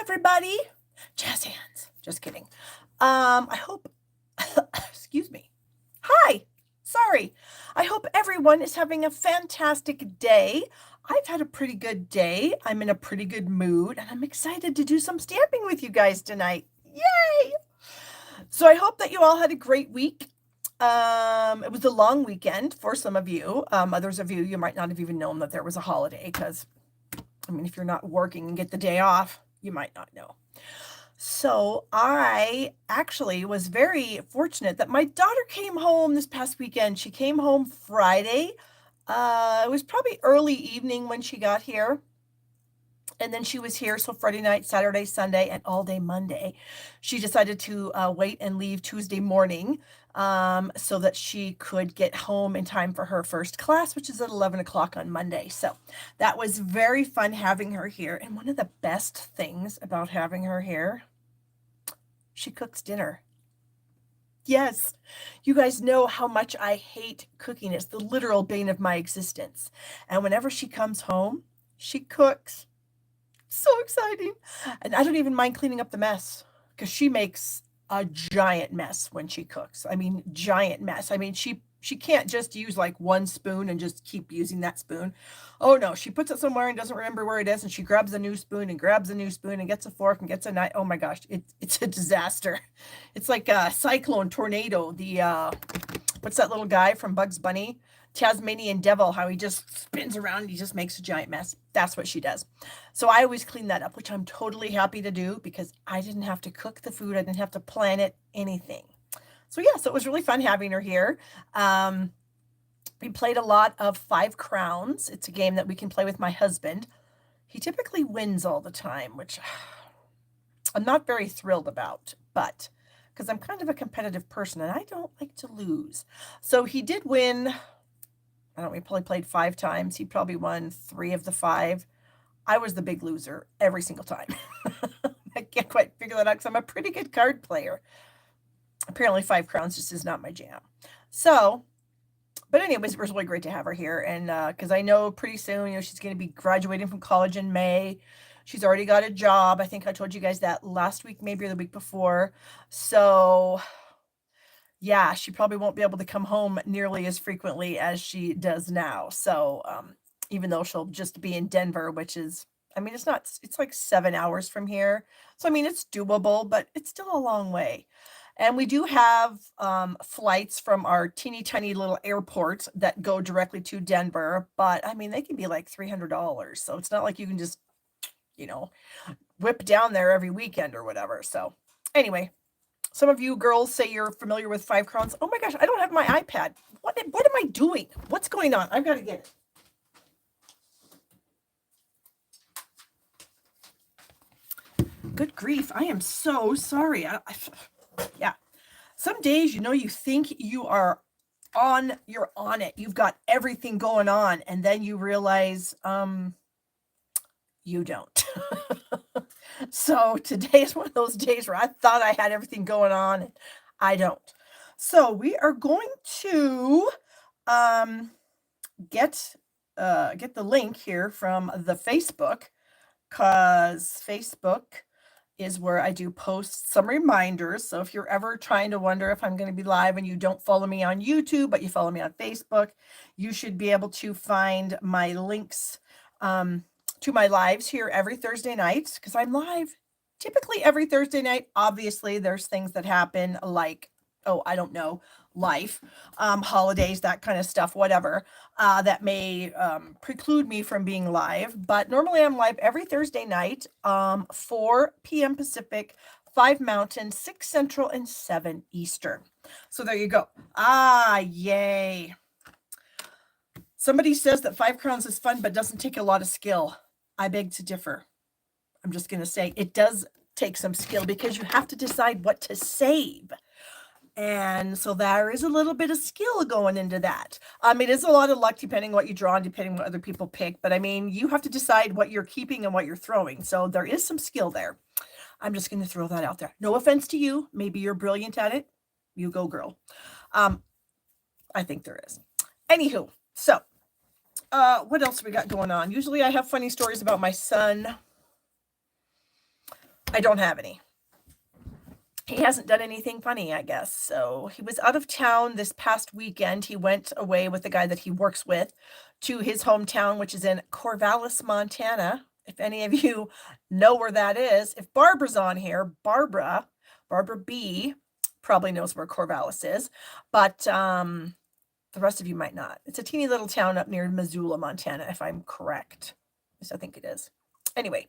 everybody. Jazz hands. Just kidding. I hope, excuse me. Hi. Sorry. I hope everyone is having a fantastic day. I've had a pretty good day. I'm in a pretty good mood, and I'm excited to do some stamping with you guys tonight. Yay! So I hope that you all had a great week. It was a long weekend for some of you. Others of you might not have even known that there was a holiday because, if you're not working and get the day off, you might not know. So I actually was very fortunate that my daughter came home this past weekend. She came home Friday. It was probably early evening when she got here. And then she was here. So Friday night, Saturday, Sunday, and all day Monday. She decided to wait and leave Tuesday morning so that she could get home in time for her first class, which is at 11 o'clock on Monday. So that was very fun having her here. And one of the best things about having her here, she cooks dinner. Yes, you guys know how much I hate cooking. It's the literal bane of my existence. And whenever she comes home, she cooks. So exciting. And I don't even mind cleaning up the mess because she makes a giant mess when she cooks. Giant mess. She can't just use like one spoon and just keep using that spoon. Oh no, she puts it somewhere and doesn't remember where it is, and she grabs a new spoon and grabs a new spoon and gets a fork and gets a knife. Oh my gosh, it's a disaster. It's like a cyclone tornado. What's that little guy from Bugs Bunny? Tasmanian devil, how he just spins around and he just makes a giant mess. That's what she does. So I always clean that up, which I'm totally happy to do because I didn't have to cook the food. I didn't have to plan it, anything. So it was really fun having her here. We played a lot of Five Crowns. It's a game that we can play with my husband. He typically wins all the time, which I'm not very thrilled about, but because I'm kind of a competitive person and I don't like to lose. So he did win. We probably played 5 times. He probably won 3 of the 5. I was the big loser every single time. I can't quite figure that out because I'm a pretty good card player. Apparently 5 crowns just is not my jam. So, but anyways, it was really great to have her here. And because I know pretty soon, she's going to be graduating from college in May. She's already got a job. I think I told you guys that last week, maybe or the week before. So yeah, she probably won't be able to come home nearly as frequently as she does now. So even though she'll just be in Denver, which is, it's like 7 hours from here. So, it's doable, but it's still a long way. And we do have flights from our teeny tiny little airport that go directly to Denver. But they can be like $300. So it's not like you can just, whip down there every weekend or whatever. So anyway, some of you girls say you're familiar with 5 crowns. Oh my gosh, I don't have my iPad. What am I doing? What's going on? I've got to get it. Good grief. I am so sorry. Yeah. Some days, you think you're on it. You've got everything going on. And then you realize, you don't. So today is one of those days where I thought I had everything going on and I don't. So we are going to get the link here from the Facebook, because Facebook is where I do post some reminders. So if you're ever trying to wonder if I'm going to be live and you don't follow me on YouTube, but you follow me on Facebook, you should be able to find my links to my lives here every Thursday night, because I'm live typically every Thursday night. Obviously, there's things that happen like, I don't know, life, holidays, that kind of stuff, whatever, that may preclude me from being live. But normally I'm live every Thursday night, 4 p.m. Pacific, 5 Mountain, 6 Central, and 7 Eastern. So there you go. Yay. Somebody says that 5 crowns is fun, but doesn't take a lot of skill. I beg to differ. I'm just going to say it does take some skill because you have to decide what to save. And so there is a little bit of skill going into that. It is a lot of luck depending what you draw and depending what other people pick. But you have to decide what you're keeping and what you're throwing. So there is some skill there. I'm just going to throw that out there. No offense to you. Maybe you're brilliant at it. You go, girl. I think there is. Anywho, so what else we got going on? Usually I have funny stories about my son. I don't have any. He hasn't done anything funny, I guess. So he was out of town this past weekend. He went away with the guy that he works with to his hometown, which is in Corvallis, Montana. If any of you know where that is, if Barbara's on here, Barbara B probably knows where Corvallis is, but the rest of you might not. It's a teeny little town up near Missoula, Montana, if I'm correct. At least I think it is. Anyway,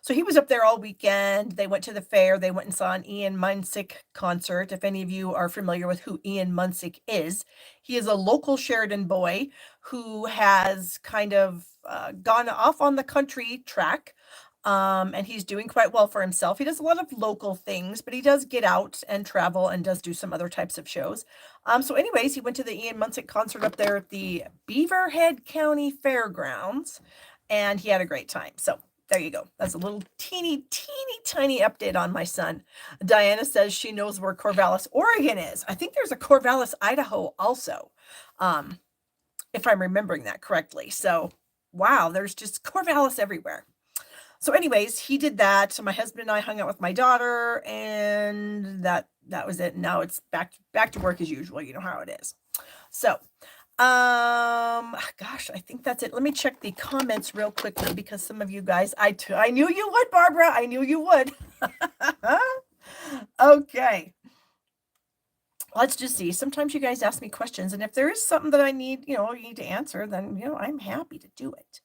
so he was up there all weekend. They went to the fair. They went and saw an Ian Munsick concert. If any of you are familiar with who Ian Munsick is, he is a local Sheridan boy who has kind of gone off on the country track. And he's doing quite well for himself. He does a lot of local things, but he does get out and travel and does do some other types of shows. So anyways, he went to the Ian Munsick concert up there at the Beaverhead County Fairgrounds, and he had a great time. So there you go. That's a little teeny tiny update on my son. Diana says she knows where Corvallis, Oregon is. I think there's a Corvallis, Idaho also, if I'm remembering that correctly. So wow, there's just Corvallis everywhere. So anyways, he did that. So my husband and I hung out with my daughter, and that was it. Now it's back to work as usual. You know how it is. So gosh, I think that's it. Let me check the comments real quickly because some of you guys, I knew you would, Barbara. I knew you would. Okay. Let's just see. Sometimes you guys ask me questions, and if there is something that I need, you need to answer, then, I'm happy to do it.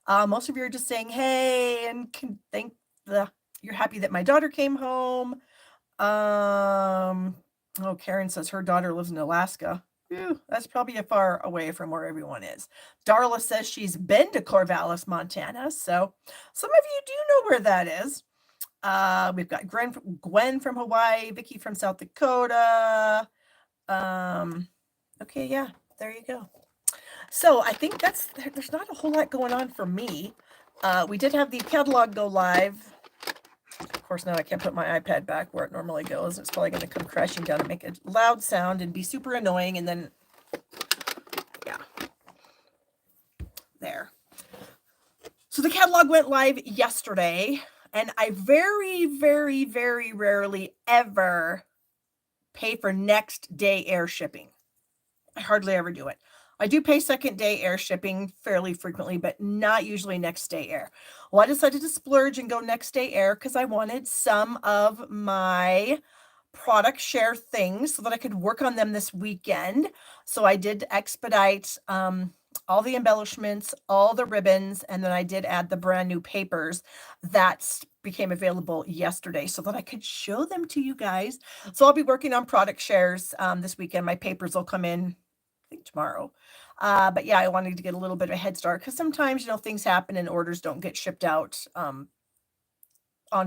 Most of you are just saying, hey, and can thank you're happy that my daughter came home. Karen says her daughter lives in Alaska. Whew, that's probably far away from where everyone is. Darla says she's been to Corvallis, Montana. So some of you do know where that is. We've got Gwen from Hawaii, Vicky from South Dakota. Okay, yeah, there you go. So I think there's not a whole lot going on for me. We did have the catalog go live. Of course, now I can't put my iPad back where it normally goes. It's probably going to come crashing down and make a loud sound and be super annoying. And then, yeah, there. So the catalog went live yesterday, and I very, very, very rarely ever pay for next day air shipping. I hardly ever do it. I do pay second day air shipping fairly frequently, but not usually next day air. Well, I decided to splurge and go next day air because I wanted some of my product share things so that I could work on them this weekend. So I did expedite all the embellishments, all the ribbons, and then I did add the brand new papers that became available yesterday so that I could show them to you guys. So I'll be working on product shares this weekend. My papers will come in, I think, tomorrow. But yeah, I wanted to get a little bit of a head start because sometimes, things happen and orders don't get shipped out on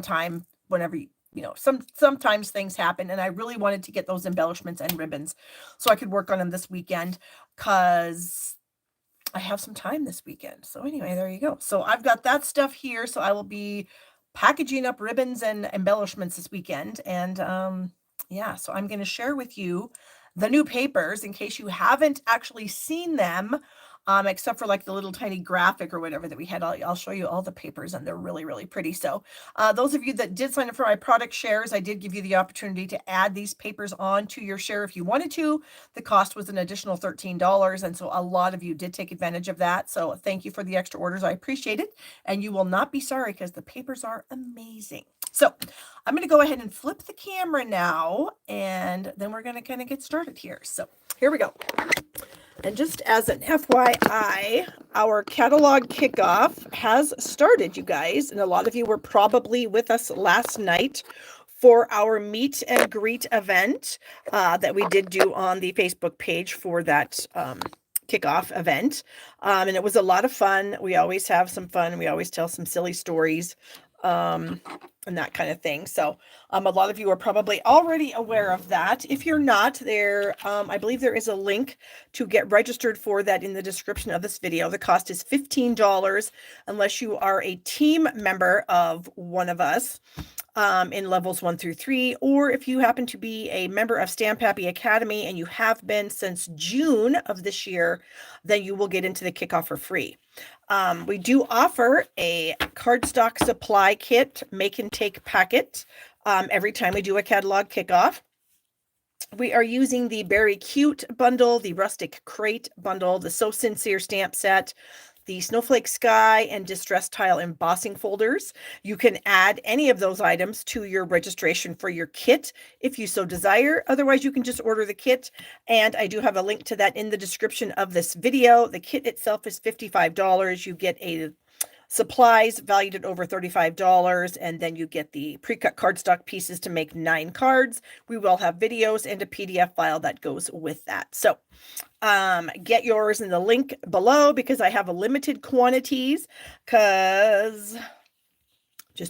time whenever sometimes things happen, and I really wanted to get those embellishments and ribbons so I could work on them this weekend because I have some time this weekend. So anyway, there you go. So I've got that stuff here. So I will be packaging up ribbons and embellishments this weekend. And yeah, so I'm going to share with you the new papers in case you haven't actually seen them, except for like the little tiny graphic or whatever that we had. I'll show you all the papers, and they're really, really pretty. So those of you that did sign up for my product shares, I did give you the opportunity to add these papers on to your share if you wanted to. The cost was an additional $13, and so a lot of you did take advantage of that. So thank you for the extra orders. I appreciate it, and you will not be sorry because the papers are amazing. So I'm going to go ahead and flip the camera now, and then we're going to kind of get started here. So here we go. And just as an FYI, our catalog kickoff has started, you guys. And a lot of you were probably with us last night for our meet and greet event that we did do on the Facebook page for that kickoff event. And it was a lot of fun. We always have some fun. We always tell some silly stories and that kind of thing. So a lot of you are probably already aware of that. If you're not there, I believe there is a link to get registered for that in the description of this video. The cost is $15 unless you are a team member of one of us in levels 1 through 3, or if you happen to be a member of Stamp Happy Academy and you have been since June of this year, then you will get into the kickoff for free. We do offer a cardstock supply kit, make and take packet, every time we do a catalog kickoff. We are using the Berry Cute bundle, the Rustic Crate bundle, the So Sincere stamp set, the Snowflake Sky, and Distress Tile embossing folders. You can add any of those items to your registration for your kit if you so desire. Otherwise, you can just order the kit, and I do have a link to that in the description of this video. The kit itself is $55. You get a supplies valued at over $35, and then you get the pre-cut cardstock pieces to make 9 cards. We will have videos and a PDF file that goes with that. So get yours in the link below, because I have a limited quantities, just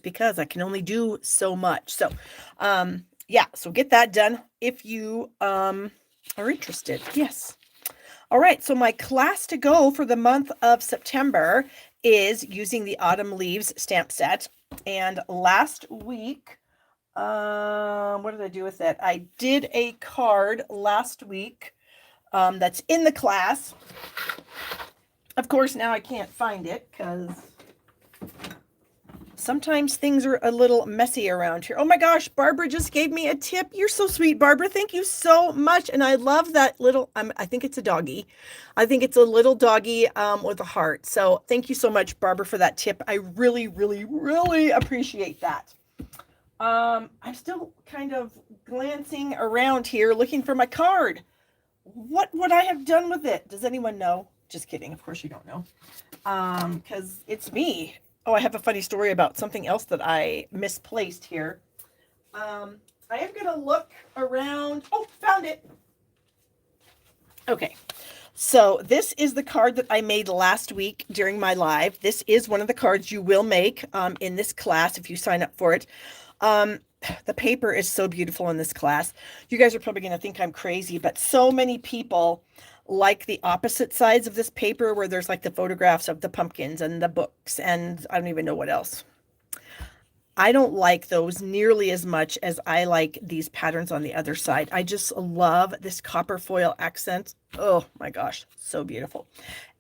because I can only do so much. So yeah, so get that done if you are interested. Yes. All right, so my class to go for the month of September is using the Autumn Leaves stamp set. And last week, what did I do with it? I did a card last week that's in the class. Of course, now I can't find it because sometimes things are a little messy around here. Oh my gosh, Barbara just gave me a tip. You're so sweet, Barbara. Thank you so much. And I love that little, I think it's a doggy. I think it's a little doggy with a heart. So thank you so much, Barbara, for that tip. I really, really, really appreciate that. I'm still kind of glancing around here looking for my card. What would I have done with it? Does anyone know? Just kidding. Of course you don't know. Because it's me. Oh, I have a funny story about something else that I misplaced here. I am going to look around. Oh, found it. Okay. So this is the card that I made last week during my live. This is one of the cards you will make in this class if you sign up for it. The paper is so beautiful in this class. You guys are probably going to think I'm crazy, but so many people like the opposite sides of this paper where there's like the photographs of the pumpkins and the books and I don't even know what else. I don't like those nearly as much as I like these patterns on the other side. I just love this copper foil accent. Oh my gosh, so beautiful.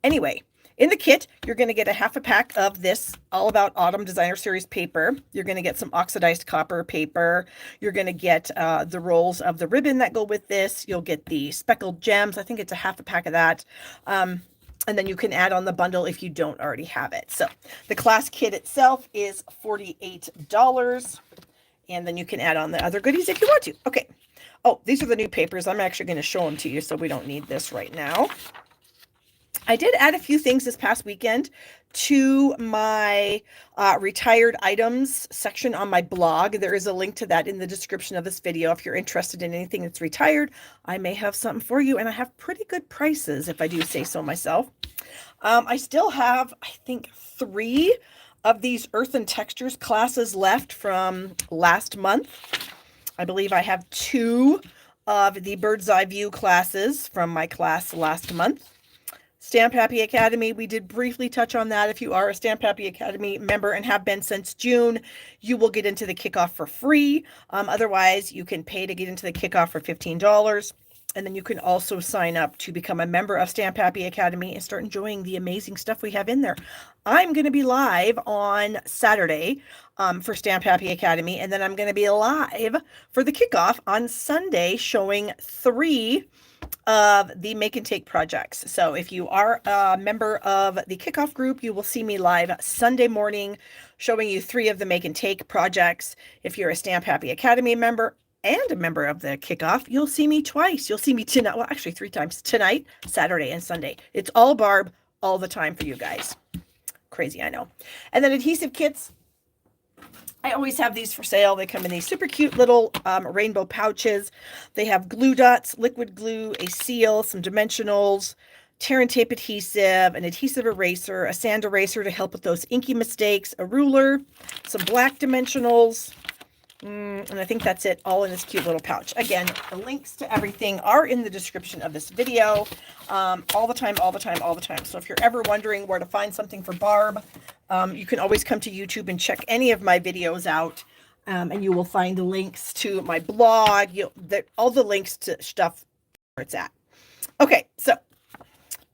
Anyway, in the kit, you're going to get a half a pack of this All About Autumn Designer Series paper. You're going to get some oxidized copper paper. You're going to get the rolls of the ribbon that go with this. You'll get the speckled gems. I think it's a half a pack of that. And then you can add on the bundle if you don't already have it. So the class kit itself is $48. And then you can add on the other goodies if you want to. Okay. Oh, these are the new papers. I'm actually going to show them to you, so we don't need this right now. I did add a few things this past weekend to my retired items section on my blog. There is a link to that in the description of this video. If you're interested in anything that's retired, I may have something for you, and I have pretty good prices if I do say so myself. I still have, I think, 3 of these Earth and Textures classes left from last month. I believe I have 2 of the Bird's Eye View classes from my class last month. Stamp Happy Academy, we did briefly touch on that. If you are a Stamp Happy Academy member and have been since June, you will get into the kickoff for free. Otherwise, you can pay to get into the kickoff for $15. And then you can also sign up to become a member of Stamp Happy Academy and start enjoying the amazing stuff we have in there. I'm going to be live on Saturday for Stamp Happy Academy, and then I'm going to be live for the kickoff on Sunday showing 3 of the make and take projects. So if you are a member of the kickoff group, you will see me live Sunday morning showing you 3 of the make and take projects. If you're a Stamp Happy Academy member and a member of the kickoff, you'll see me twice. You'll see me tonight. Well, actually 3 times: tonight, Saturday, and Sunday. It's all Barb all the time for you guys. Crazy, I know. And then adhesive kits. I always have these for sale. They come in these super cute little rainbow pouches. They have glue dots, liquid glue, a seal, some dimensionals, tear and tape adhesive, an adhesive eraser, a sand eraser to help with those inky mistakes, a ruler, some black dimensionals, and I think that's it, all in this cute little pouch. Again, the links to everything are in the description of this video, all the time, all the time, all the time. So if you're ever wondering where to find something for Barb, you can always come to YouTube and check any of my videos out, and you will find the links to my blog, all the links to stuff where it's at. Okay, so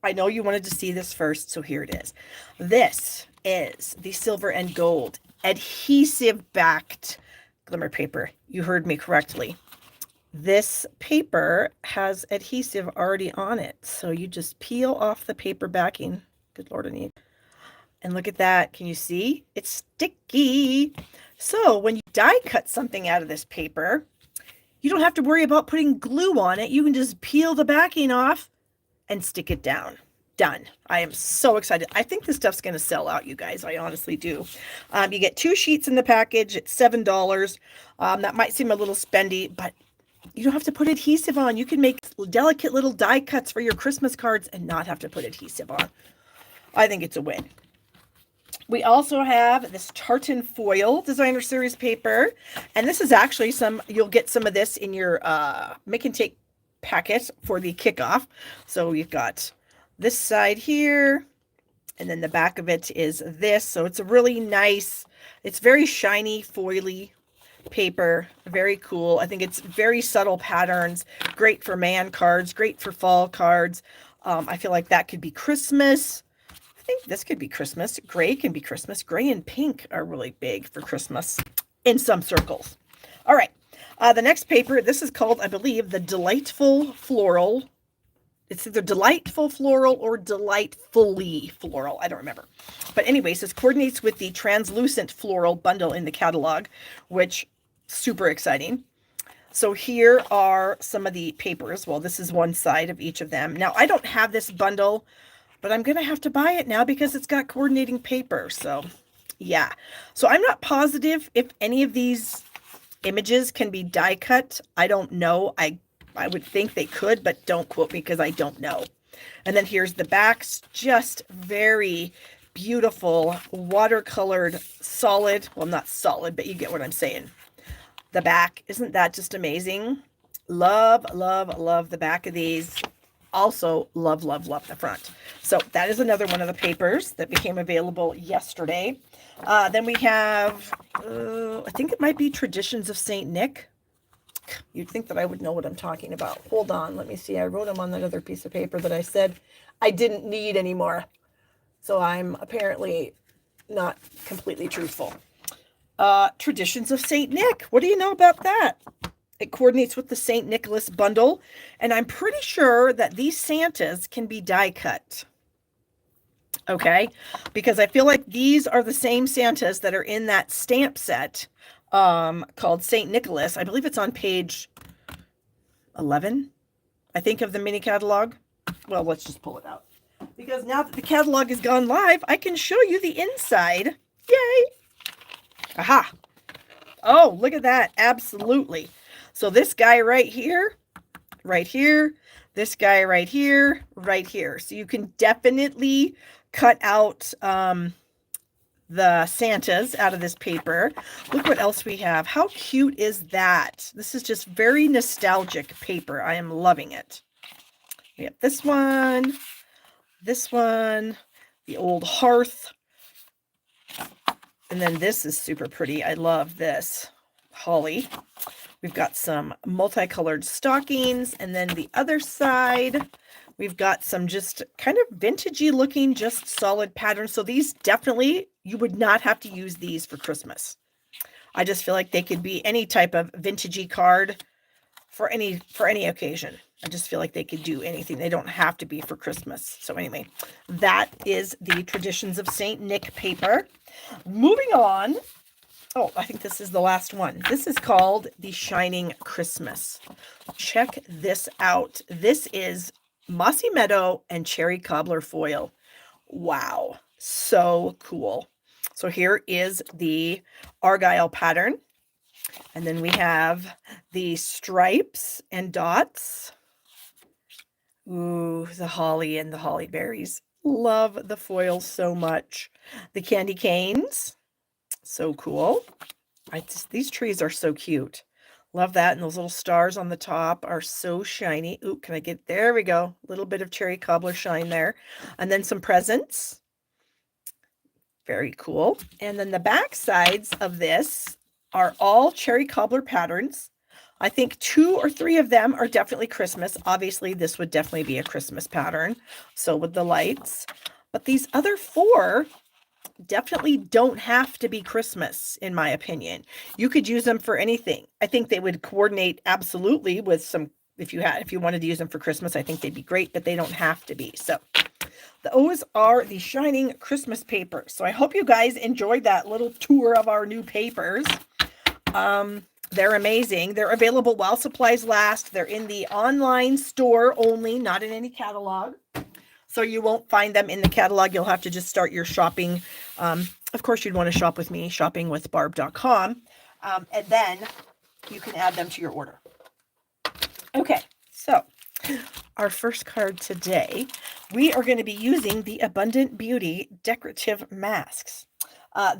I know you wanted to see this first, so here it is. This is the silver and gold adhesive backed glimmer paper. You heard me correctly. This paper has adhesive already on it, so you just peel off the paper backing. Good Lord, I need. And look at that. Can you see? It's sticky. So when you die cut something out of this paper, you don't have to worry about putting glue on it. You can just peel the backing off and stick it down. Done. I am so excited. I think this stuff's going to sell out, you guys. I honestly do. You get 2 sheets in the package. It's $7. That might seem a little spendy, but you don't have to put adhesive on. You can make delicate little die cuts for your Christmas cards and not have to put adhesive on. I think it's a win. We also have this tartan foil designer series paper. And this is actually you'll get some of this in your make and take packet for the kickoff. So you've got this side here, and then the back of it is this. So it's a really nice, it's very shiny, foily paper. Very cool. I think it's very subtle patterns. Great for man cards, great for fall cards. I feel like that could be Christmas. I think this could be Christmas. Gray can be Christmas. Gray and pink are really big for Christmas in some circles. All right. The next paper, this is called, I believe, the Delightful Floral. It's either Delightful Floral or Delightfully Floral. I don't remember. But anyways, this coordinates with the Translucent Floral bundle in the catalog, which super exciting. So here are some of the papers. Well, this is one side of each of them. Now, I don't have this bundle, but I'm going to have to buy it now because it's got coordinating paper. So yeah. So I'm not positive if any of these images can be die cut. I don't know. I would think they could, but don't quote me because I don't know. And then here's the backs, just very beautiful watercolored solid. Well, not solid, but you get what I'm saying. The back, isn't that just amazing? Love, love, love the back of these. Also love, love, love the front. So that is another one of the papers that became available yesterday. Then we have, I think it might be Traditions of St. Nick. You'd think that I would know what I'm talking about. Hold on. Let me see. I wrote them on that other piece of paper that I said I didn't need anymore. So I'm apparently not completely truthful. Traditions of St. Nick. What do you know about that? It coordinates with the St. Nicholas bundle. And I'm pretty sure that these Santas can be die cut. Okay. Because I feel like these are the same Santas that are in that stamp set called St. Nicholas. I believe it's on page 11, I think, of the mini catalog. Well, let's just pull it out. Because now that the catalog has gone live, I can show you the inside. Yay! Aha! Oh, look at that. Absolutely. So this guy right here, this guy right here. So you can definitely cut out the Santas out of this paper. Look what else we have. How cute is that? This is just very nostalgic paper. I am loving it. We have this one, the old hearth. And then this is super pretty. I love this. Holly. We've got some multicolored stockings. And then the other side, we've got some just kind of vintagey looking, just solid patterns. So these definitely, you would not have to use these for Christmas. I just feel like they could be any type of vintagey card for any occasion. I just feel like they could do anything. They don't have to be for Christmas. So anyway, that is the Traditions of St. Nick paper. Moving on. Oh, I think this is the last one. This is called the Shining Christmas. Check this out. This is Mossy Meadow and Cherry Cobbler foil. Wow. So cool. So here is the Argyle pattern. And then we have the stripes and dots. Ooh, the holly and the holly berries. Love the foil so much. The candy canes. So cool. These trees are so cute. Love that. And those little stars on the top are so shiny. Ooh, can I get, there we go. A little bit of cherry cobbler shine there. And then some presents. Very cool. And then the back sides of this are all cherry cobbler patterns. I think 2 or 3 of them are definitely Christmas. Obviously, this would definitely be a Christmas pattern, so would the lights. But these other 4 definitely don't have to be Christmas, in my opinion. You could use them for anything. I think they would coordinate absolutely with some, if you wanted to use them for Christmas, I think they'd be great, but they don't have to be. So those are the shining Christmas papers. So I hope you guys enjoyed that little tour of our new papers. They're amazing. They're available while supplies last. They're in the online store only, not in any catalog. So you won't find them in the catalog. You'll have to just start your shopping. Of course, you'd want to shop with me, shoppingwithbarb.com. And then you can add them to your order. Okay, so our first card today, we are going to be using the Abundant Beauty decorative masks.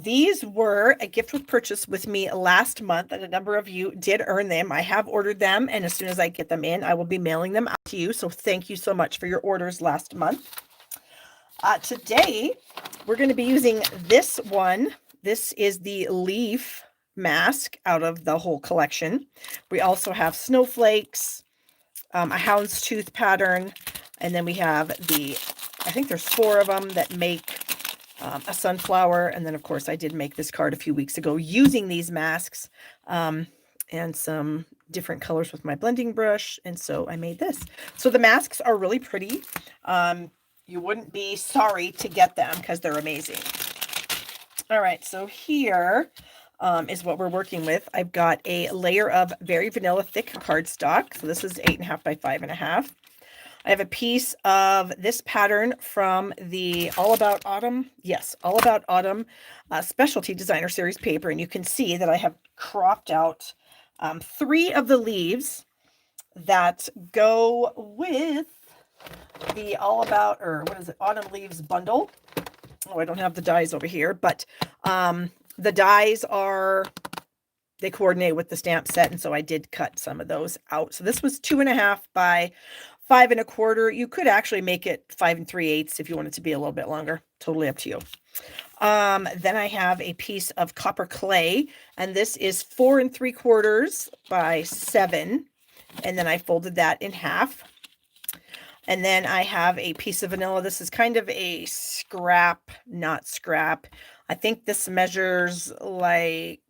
These were a gift with purchase with me last month, and a number of you did earn them. I have ordered them, and as soon as I get them in, I will be mailing them out to you. So thank you so much for your orders last month. Today, we're going to be using this one. This is the leaf mask out of the whole collection. We also have snowflakes, a houndstooth pattern, and then we have I think there's 4 of them that make a sunflower. And then, of course, I did make this card a few weeks ago using these masks and some different colors with my blending brush. And so I made this. So the masks are really pretty. You wouldn't be sorry to get them because they're amazing. All right, so here is what we're working with. I've got a layer of very vanilla thick cardstock. So this is 8.5 by 5.5. I have a piece of this pattern from the All About Autumn Specialty Designer Series paper. And you can see that I have cropped out 3 of the leaves that go with the Autumn Leaves bundle. Oh, I don't have the dies over here, but the dies they coordinate with the stamp set. And so I did cut some of those out. So this was 2.5 by 5.25. You could actually make it 5 3/8 if you want it to be a little bit longer. Totally up to you. Then I have a piece of copper clay, and this is 4 3/4 by 7. And then I folded that in half. And then I have a piece of vanilla. This is kind of a not scrap. I think this measures like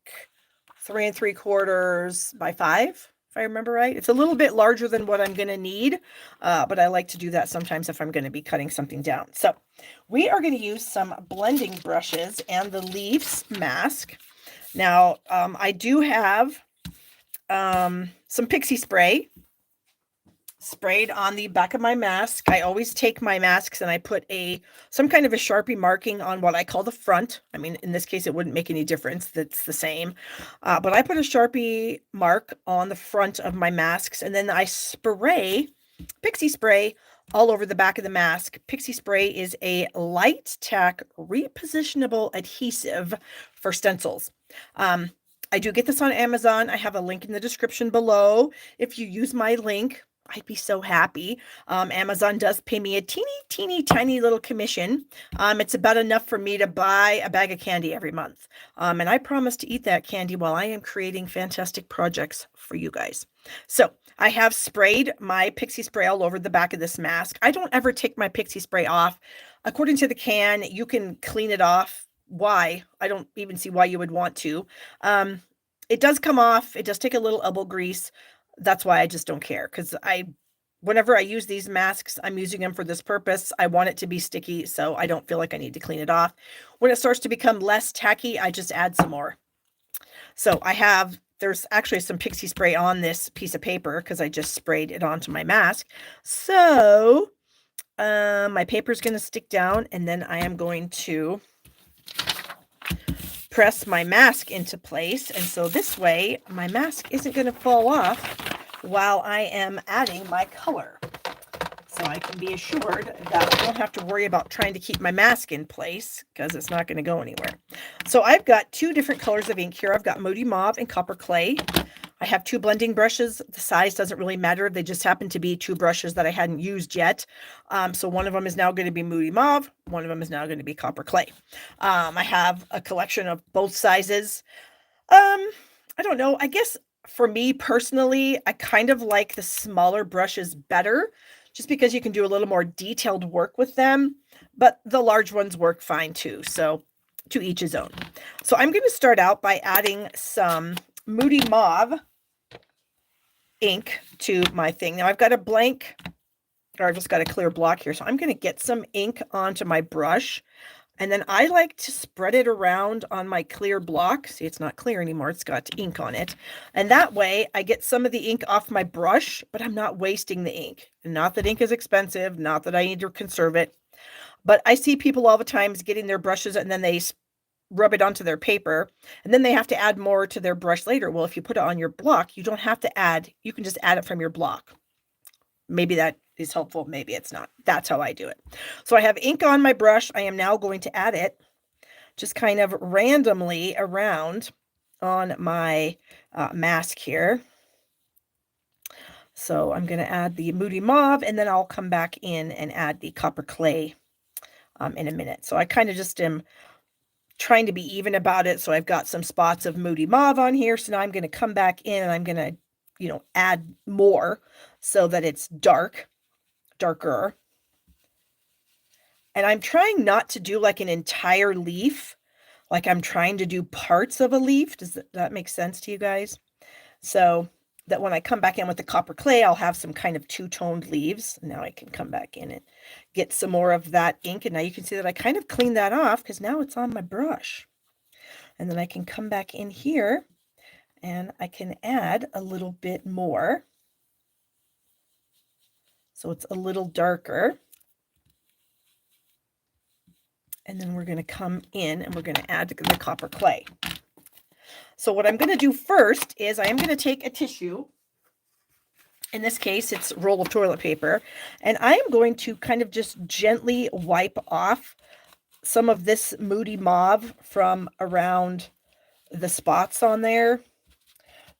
3 3/4 by 5, if I remember right. It's a little bit larger than what I'm going to need, but I like to do that sometimes if I'm going to be cutting something down. So we are going to use some blending brushes and the leaves mask. Now, I do have some pixie spray sprayed on the back of my mask. I always take my masks and I put some kind of a Sharpie marking on what I call the front. I mean, in this case, it wouldn't make any difference. That's the same. But I put a Sharpie mark on the front of my masks, and then I spray pixie spray all over the back of the mask. Pixie spray is a light tack repositionable adhesive for stencils. I do get this on Amazon. I have a link in the description below. If you use my link, I'd be so happy. Amazon does pay me a teeny tiny little commission. It's about enough for me to buy a bag of candy every month. And I promise to eat that candy while I am creating fantastic projects for you guys. So I have sprayed my pixie spray all over the back of this mask. I don't ever take my pixie spray off. According to the can, you can clean it off. Why? I don't even see why you would want to. It does come off. It does take a little elbow grease. That's why I just don't care, because whenever I use these masks, I'm using them for this purpose. I want it to be sticky, so I don't feel like I need to clean it off. When it starts to become less tacky, I just add some more. So there's actually some pixie spray on this piece of paper because I just sprayed it onto my mask. So my paper is going to stick down, and then I am going to press my mask into place, and so this way my mask isn't going to fall off while I am adding my color. So I can be assured that I don't have to worry about trying to keep my mask in place because it's not going to go anywhere. So I've got 2 different colors of ink here. I've got Moody Mauve and Copper Clay. I have 2 blending brushes. The size doesn't really matter. They just happen to be 2 brushes that I hadn't used yet. So one of them is now going to be Moody Mauve. One of them is now going to be Copper Clay. I have a collection of both sizes. I don't know. I guess For me personally, I kind of like the smaller brushes better, just because you can do a little more detailed work with them, but the large ones work fine too, so to each his own. So I'm going to start out by adding some Moody Mauve ink to my thing. Now I've got a blank, or I've just got a clear block here, so I'm going to get some ink onto my brush. And then I like to spread it around on my clear block. See, it's not clear anymore. It's got ink on it. And that way I get some of the ink off my brush, but I'm not wasting the ink. Not that ink is expensive, not that I need to conserve it. But I see people all the times getting their brushes and then they rub it onto their paper and then they have to add more to their brush later. Well, if you put it on your block, you don't have to add. You can just add it from your block. Maybe that is helpful. Maybe it's not. That's how I do it. So I have ink on my brush. I am now going to add it just kind of randomly around on my mask here. So I'm going to add the Moody Mauve and then I'll come back in and add the copper clay in a minute. So I kind of just am trying to be even about it. So I've got some spots of Moody Mauve on here. So now I'm going to come back in and I'm going to, add more so that it's darker. And I'm trying not to do like an entire leaf, like I'm trying to do parts of a leaf. Does that make sense to you guys? So that when I come back in with the copper clay, I'll have some kind of two-toned leaves. Now I can come back in and get some more of that ink. And now you can see that I kind of cleaned that off because now it's on my brush. And then I can come back in here and I can add a little bit more. So it's a little darker. And then we're going to come in and we're going to add the copper clay. So what I'm going to do first is I am going to take a tissue. In this case, it's a roll of toilet paper. And I am going to kind of just gently wipe off some of this Moody Mauve from around the spots on there.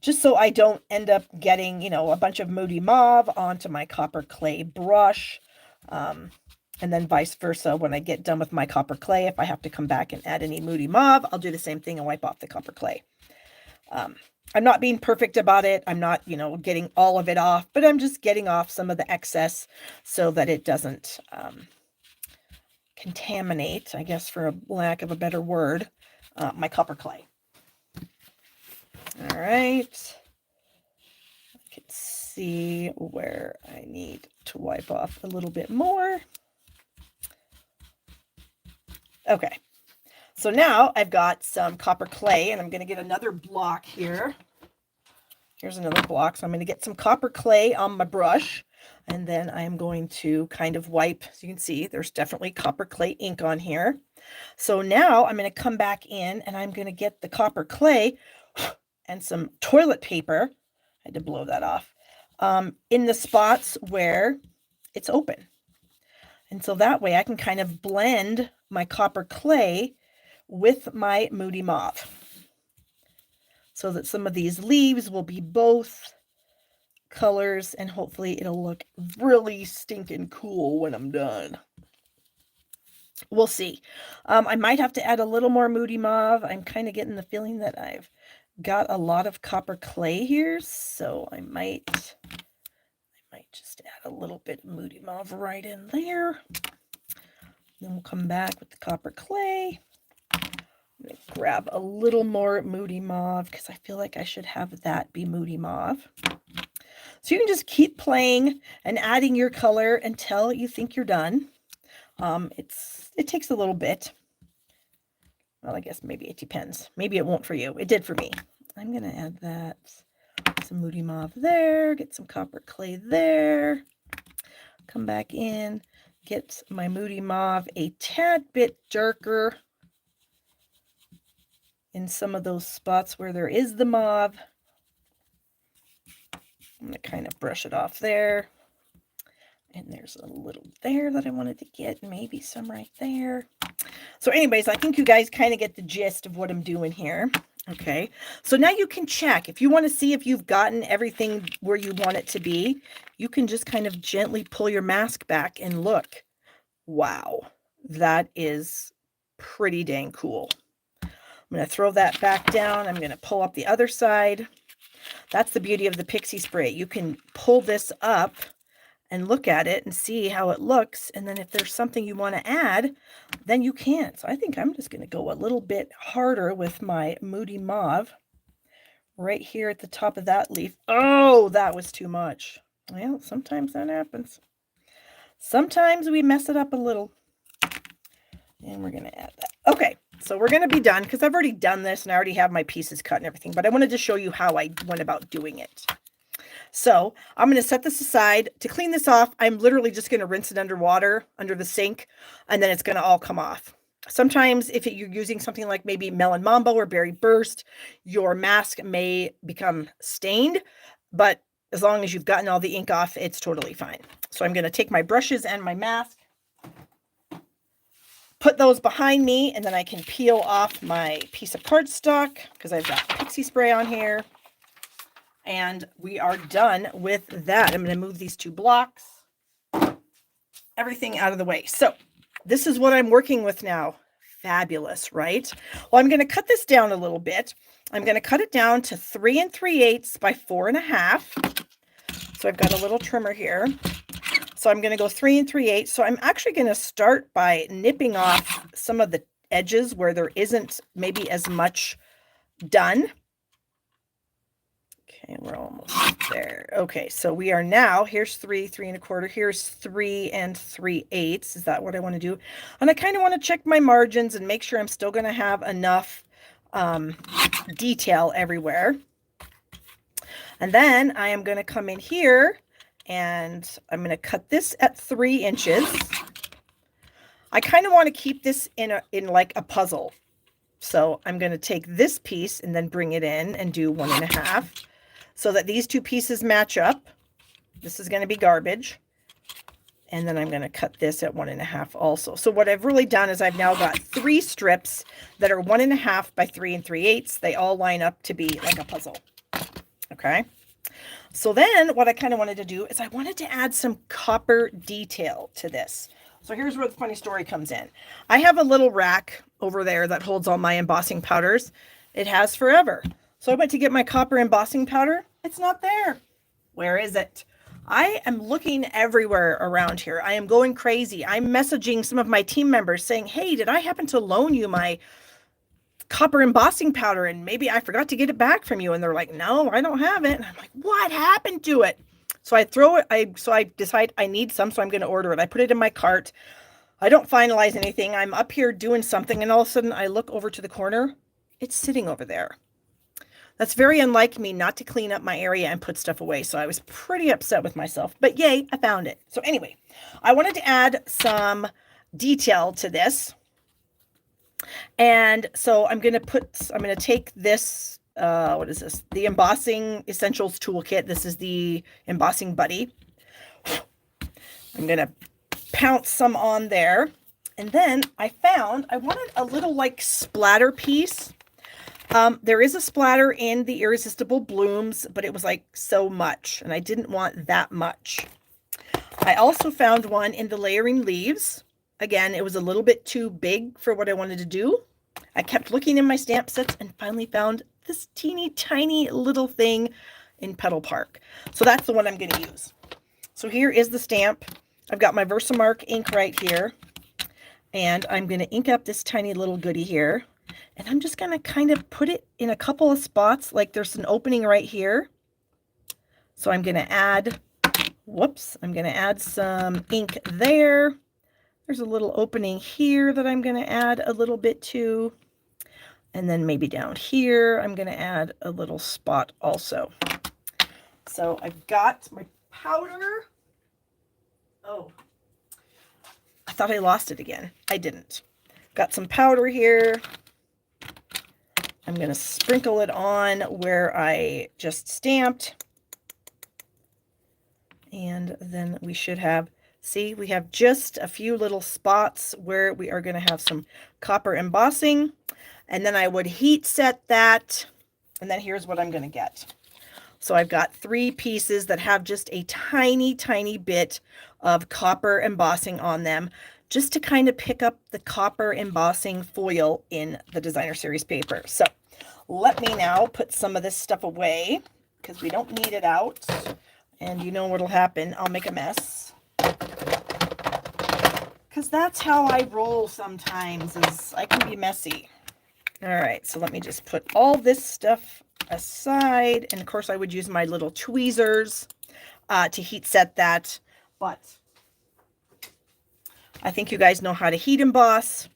Just so I don't end up getting, a bunch of Moody Mauve onto my copper clay brush. And then vice versa, when I get done with my copper clay, if I have to come back and add any Moody Mauve, I'll do the same thing and wipe off the copper clay. I'm not being perfect about it. I'm not, getting all of it off, but I'm just getting off some of the excess so that it doesn't contaminate, I guess, for a lack of a better word, my copper clay. All right. I can see where I need to wipe off a little bit more. Okay. So now I've got some copper clay and I'm going to get another block here. Here's another block. So I'm going to get some copper clay on my brush and then I'm going to kind of wipe. So you can see there's definitely copper clay ink on here. So now I'm going to come back in and I'm going to get the copper clay and some toilet paper. I had to blow that off in the spots where it's open. And so that way I can kind of blend my copper clay with my Moody Mauve so that some of these leaves will be both colors and hopefully it'll look really stinking cool when I'm done. We'll see. I might have to add a little more Moody Mauve. I'm kind of getting the feeling that I've got a lot of copper clay here, so I might just add a little bit of Moody Mauve right in there. Then we'll come back with the copper clay. I'm going to grab a little more Moody Mauve because I feel like I should have that be Moody Mauve. So you can just keep playing and adding your color until you think you're done. It takes a little bit. Well, I guess maybe it depends. Maybe it won't for you. It did for me. I'm going to add that. Some Moody Mauve there. Get some copper clay there. Come back in. Get my Moody Mauve a tad bit darker in some of those spots where there is the mauve. I'm going to kind of brush it off there. And there's a little there that I wanted to get, maybe some right there. So anyways, I think you guys kind of get the gist of what I'm doing here. Okay, so now you can check. If you want to see if you've gotten everything where you want it to be, you can just kind of gently pull your mask back and look. Wow, that is pretty dang cool. I'm going to throw that back down. I'm going to pull up the other side. That's the beauty of the pixie spray. You can pull this up and look at it and see how it looks. And then if there's something you want to add, then you can. So I think I'm just going to go a little bit harder with my Moody Mauve right here at the top of that leaf. Oh, that was too much. Well, sometimes that happens. Sometimes we mess it up a little. And we're going to add that. Okay, so we're going to be done because I've already done this and I already have my pieces cut and everything. But I wanted to show you how I went about doing it. So I'm going to set this aside. To clean this off, I'm literally just going to rinse it under water, under the sink, and then it's going to all come off. Sometimes if you're using something like maybe Melon Mambo or Berry Burst, your mask may become stained, but as long as you've gotten all the ink off, it's totally fine. So I'm going to take my brushes and my mask, put those behind me, and then I can peel off my piece of cardstock because I've got pixie spray on here. And we are done with that. I'm going to move these 2 blocks, everything out of the way. So this is what I'm working with now. Fabulous, right? Well, I'm going to cut this down a little bit. I'm going to cut it down to 3 3/8 by 4.5. So I've got a little trimmer here. So I'm going to go 3 3/8. So I'm actually going to start by nipping off some of the edges where there isn't maybe as much done. Okay, we're almost there. Okay, so we are now, here's 3 1/4, here's 3 3/8. Is that what I want to do? And I kind of want to check my margins and make sure I'm still going to have enough detail everywhere. And then I am going to come in here and I'm going to cut this at 3 inches. I kind of want to keep this in like a puzzle. So I'm going to take this piece and then bring it in and do 1.5. So that these 2 pieces match up. This is going to be garbage. And then I'm going to cut this at 1.5 also. So what I've really done is I've now got 3 strips that are 1.5 by 3 3/8. They all line up to be like a puzzle. Okay. So then what I kind of wanted to do is I wanted to add some copper detail to this. So here's where the funny story comes in. I have a little rack over there that holds all my embossing powders. It has forever. So I went to get my copper embossing powder. It's not there. Where is it? I am looking everywhere around here. I am going crazy. I'm messaging some of my team members saying, hey, did I happen to loan you my copper embossing powder? And maybe I forgot to get it back from you. And they're like, no, I don't have it. And I'm like, what happened to it? So I throw it. I decide I need some, so I'm going to order it. I put it in my cart. I don't finalize anything. I'm up here doing something. And all of a sudden I look over to the corner. It's sitting over there. That's very unlike me not to clean up my area and put stuff away. So I was pretty upset with myself, but yay, I found it. So anyway, I wanted to add some detail to this. And so I'm going to take this, what is this? The Embossing Essentials Toolkit. This is the Embossing Buddy. I'm going to pounce some on there. And then I wanted a little like splatter piece. There is a splatter in the Irresistible Blooms, but it was like so much, and I didn't want that much. I also found one in the Layering Leaves. Again, it was a little bit too big for what I wanted to do. I kept looking in my stamp sets and finally found this teeny tiny little thing in Petal Park. So that's the one I'm going to use. So here is the stamp. I've got my Versamark ink right here, and I'm going to ink up this tiny little goodie here. And I'm just going to kind of put it in a couple of spots, like there's an opening right here. So I'm going to add, I'm going to add some ink there. There's a little opening here that I'm going to add a little bit to. And then maybe down here, I'm going to add a little spot also. So I've got my powder. Oh, I thought I lost it again. I didn't. Got some powder here. I'm going to sprinkle it on where I just stamped. And then we should have, see, we have just a few little spots where we are going to have some copper embossing. And then I would heat set that. And then here's what I'm going to get. So I've got 3 pieces that have just a tiny, tiny bit of copper embossing on them, just to kind of pick up the copper embossing foil in the Designer Series paper. So let me now put some of this stuff away. because we don't need it out. And you know what'll happen. I'll make a mess. Because that's how I roll sometimes, is I can be messy. All right, so let me just put all this stuff aside. And of course I would use my little tweezers to heat set that. But I think you guys know how to heat emboss.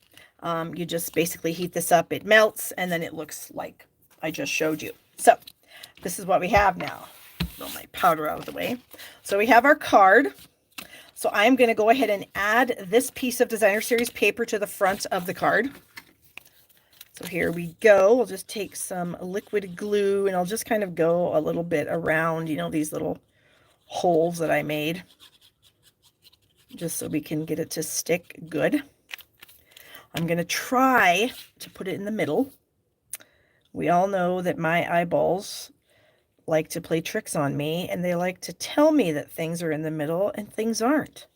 You just basically heat this up, it melts, and then it looks like I just showed you. So this is what we have now. Throw my powder out of the way. So we have our card. So I'm going to go ahead and add this piece of Designer Series paper to the front of the card. So here we go. We'll just take some liquid glue and I'll just kind of go a little bit around, you know, these little holes that I made, just so we can get it to stick good. I'm going to try to put it in the middle. We all know that my eyeballs like to play tricks on me, and they like to tell me that things are in the middle and things aren't.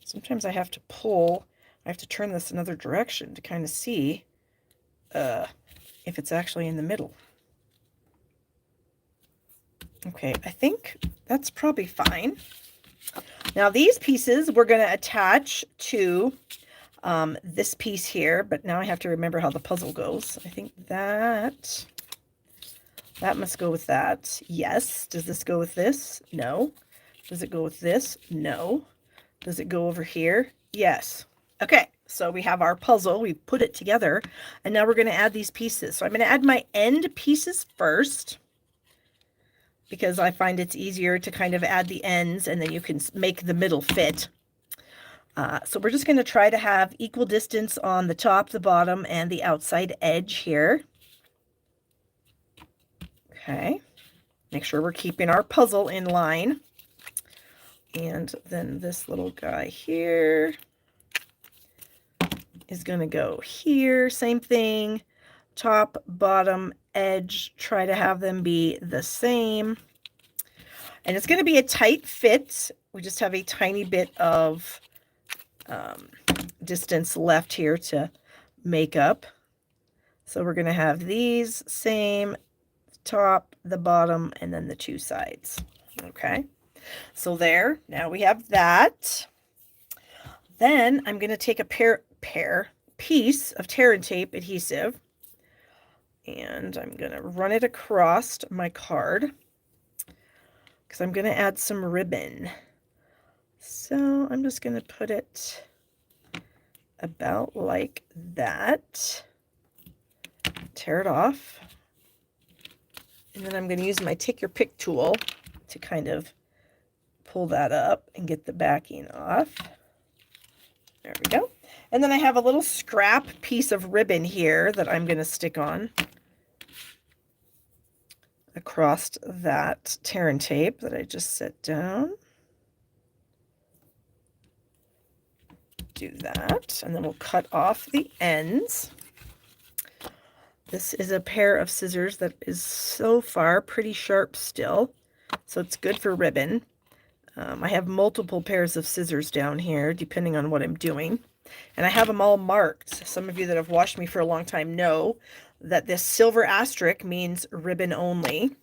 Sometimes I have to pull, I have to turn this another direction to kind of see if it's actually in the middle. Okay, I think that's probably fine. Now these pieces we're going to attach to this piece here, but now I have to remember how the puzzle goes. I think that must go with that. Yes. Does this go with this? No. Does it go with this? No. Does it go over here? Yes. Okay, so we have our puzzle. We put it together, and now we're going to add these pieces. So I'm going to add my end pieces first, because I find it's easier to kind of add the ends, and then you can make the middle fit. So we're just going to try to have equal distance on the top, the bottom, and the outside edge here. Okay, make sure we're keeping our puzzle in line. And then this little guy here is going to go here. Same thing, top, bottom, edge, try to have them be the same. And it's going to be a tight fit. We just have a tiny bit of distance left here to make up. So we're going to have these same, top, the bottom, and then the two sides. Okay, so there, now we have that. Then I'm going to take a piece of tear and tape adhesive, and I'm going to run it across my card because I'm going to add some ribbon. So I'm just going to put it about like that, tear it off, and then I'm going to use my take your pick tool to kind of pull that up and get the backing off. There we go. And then I have a little scrap piece of ribbon here that I'm going to stick on across that tear and tape that I just set down. Do that, and then we'll cut off the ends. This is a pair of scissors that is so far pretty sharp still, so it's good for ribbon. I have multiple pairs of scissors down here depending on what I'm doing, and I have them all marked. Some of you that have watched me for a long time know that this silver asterisk means ribbon only.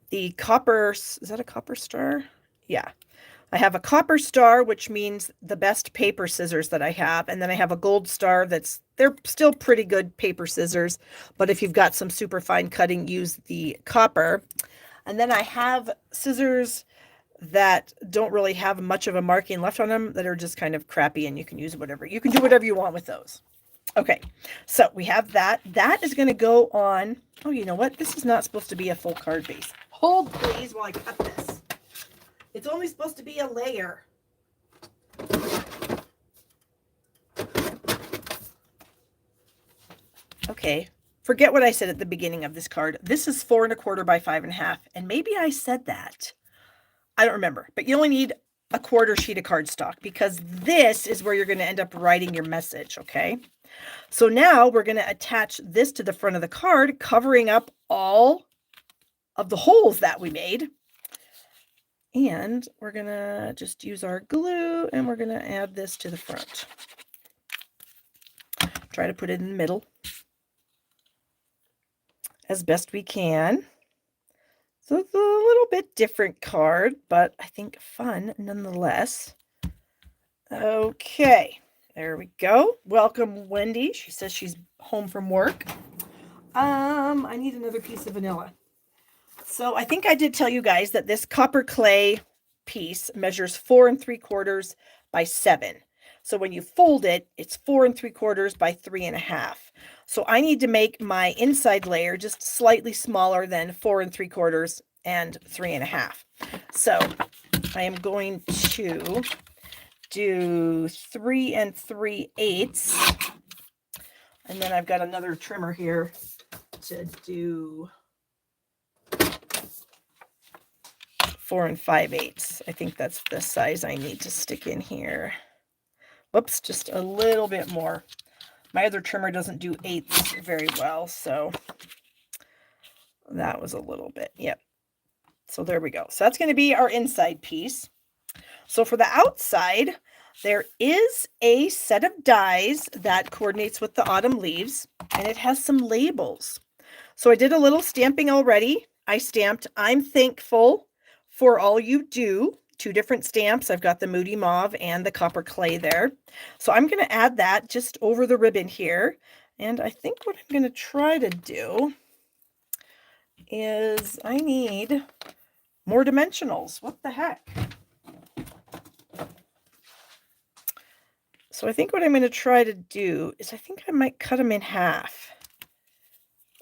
The copper, is that a copper star? Yeah. I have a copper star, which means the best paper scissors that I have. And then I have a gold star they're still pretty good paper scissors. But if you've got some super fine cutting, use the copper. And then I have scissors that don't really have much of a marking left on them, that are just kind of crappy, and you can use whatever. You can do whatever you want with those. Okay, so we have that. That is going to go on. Oh, you know what? This is not supposed to be a full card base. Hold, please, while I cut this. It's only supposed to be a layer. Okay, forget what I said at the beginning of this card. This is 4 1/4 by 5 1/2, and maybe I said that. I don't remember, but you only need a quarter sheet of cardstock, because this is where you're going to end up writing your message, okay? So now we're going to attach this to the front of the card, covering up all of the holes that we made. And we're going to just use our glue, and we're going to add this to the front. Try to put it in the middle as best we can. So it's a little bit different card, but I think fun nonetheless. Okay, there we go. Welcome, Wendy. She says she's home from work. I need another piece of vanilla. So I think I did tell you guys that this copper clay piece measures 4 3/4 by 7. So when you fold it, it's 4 3/4 by 3.5. So I need to make my inside layer just slightly smaller than 4 3/4 and 3.5. So I am going to do 3 3/8. And then I've got another trimmer here to do 4 5/8. I think that's the size I need to stick in here. Whoops, just a little bit more. My other trimmer doesn't do 8ths very well, so that was a little bit. Yep. So there we go. So that's going to be our inside piece. So for the outside, there is a set of dies that coordinates with the autumn leaves, and it has some labels. So I did a little stamping already. I stamped, "I'm thankful for all you do." 2 different stamps. I've got the Moody Mauve and the copper clay there. So I'm going to add that just over the ribbon here. And I think what I'm going to try to do is I need more dimensionals. What the heck? So I think what I'm going to try to do is I think I might cut them in half.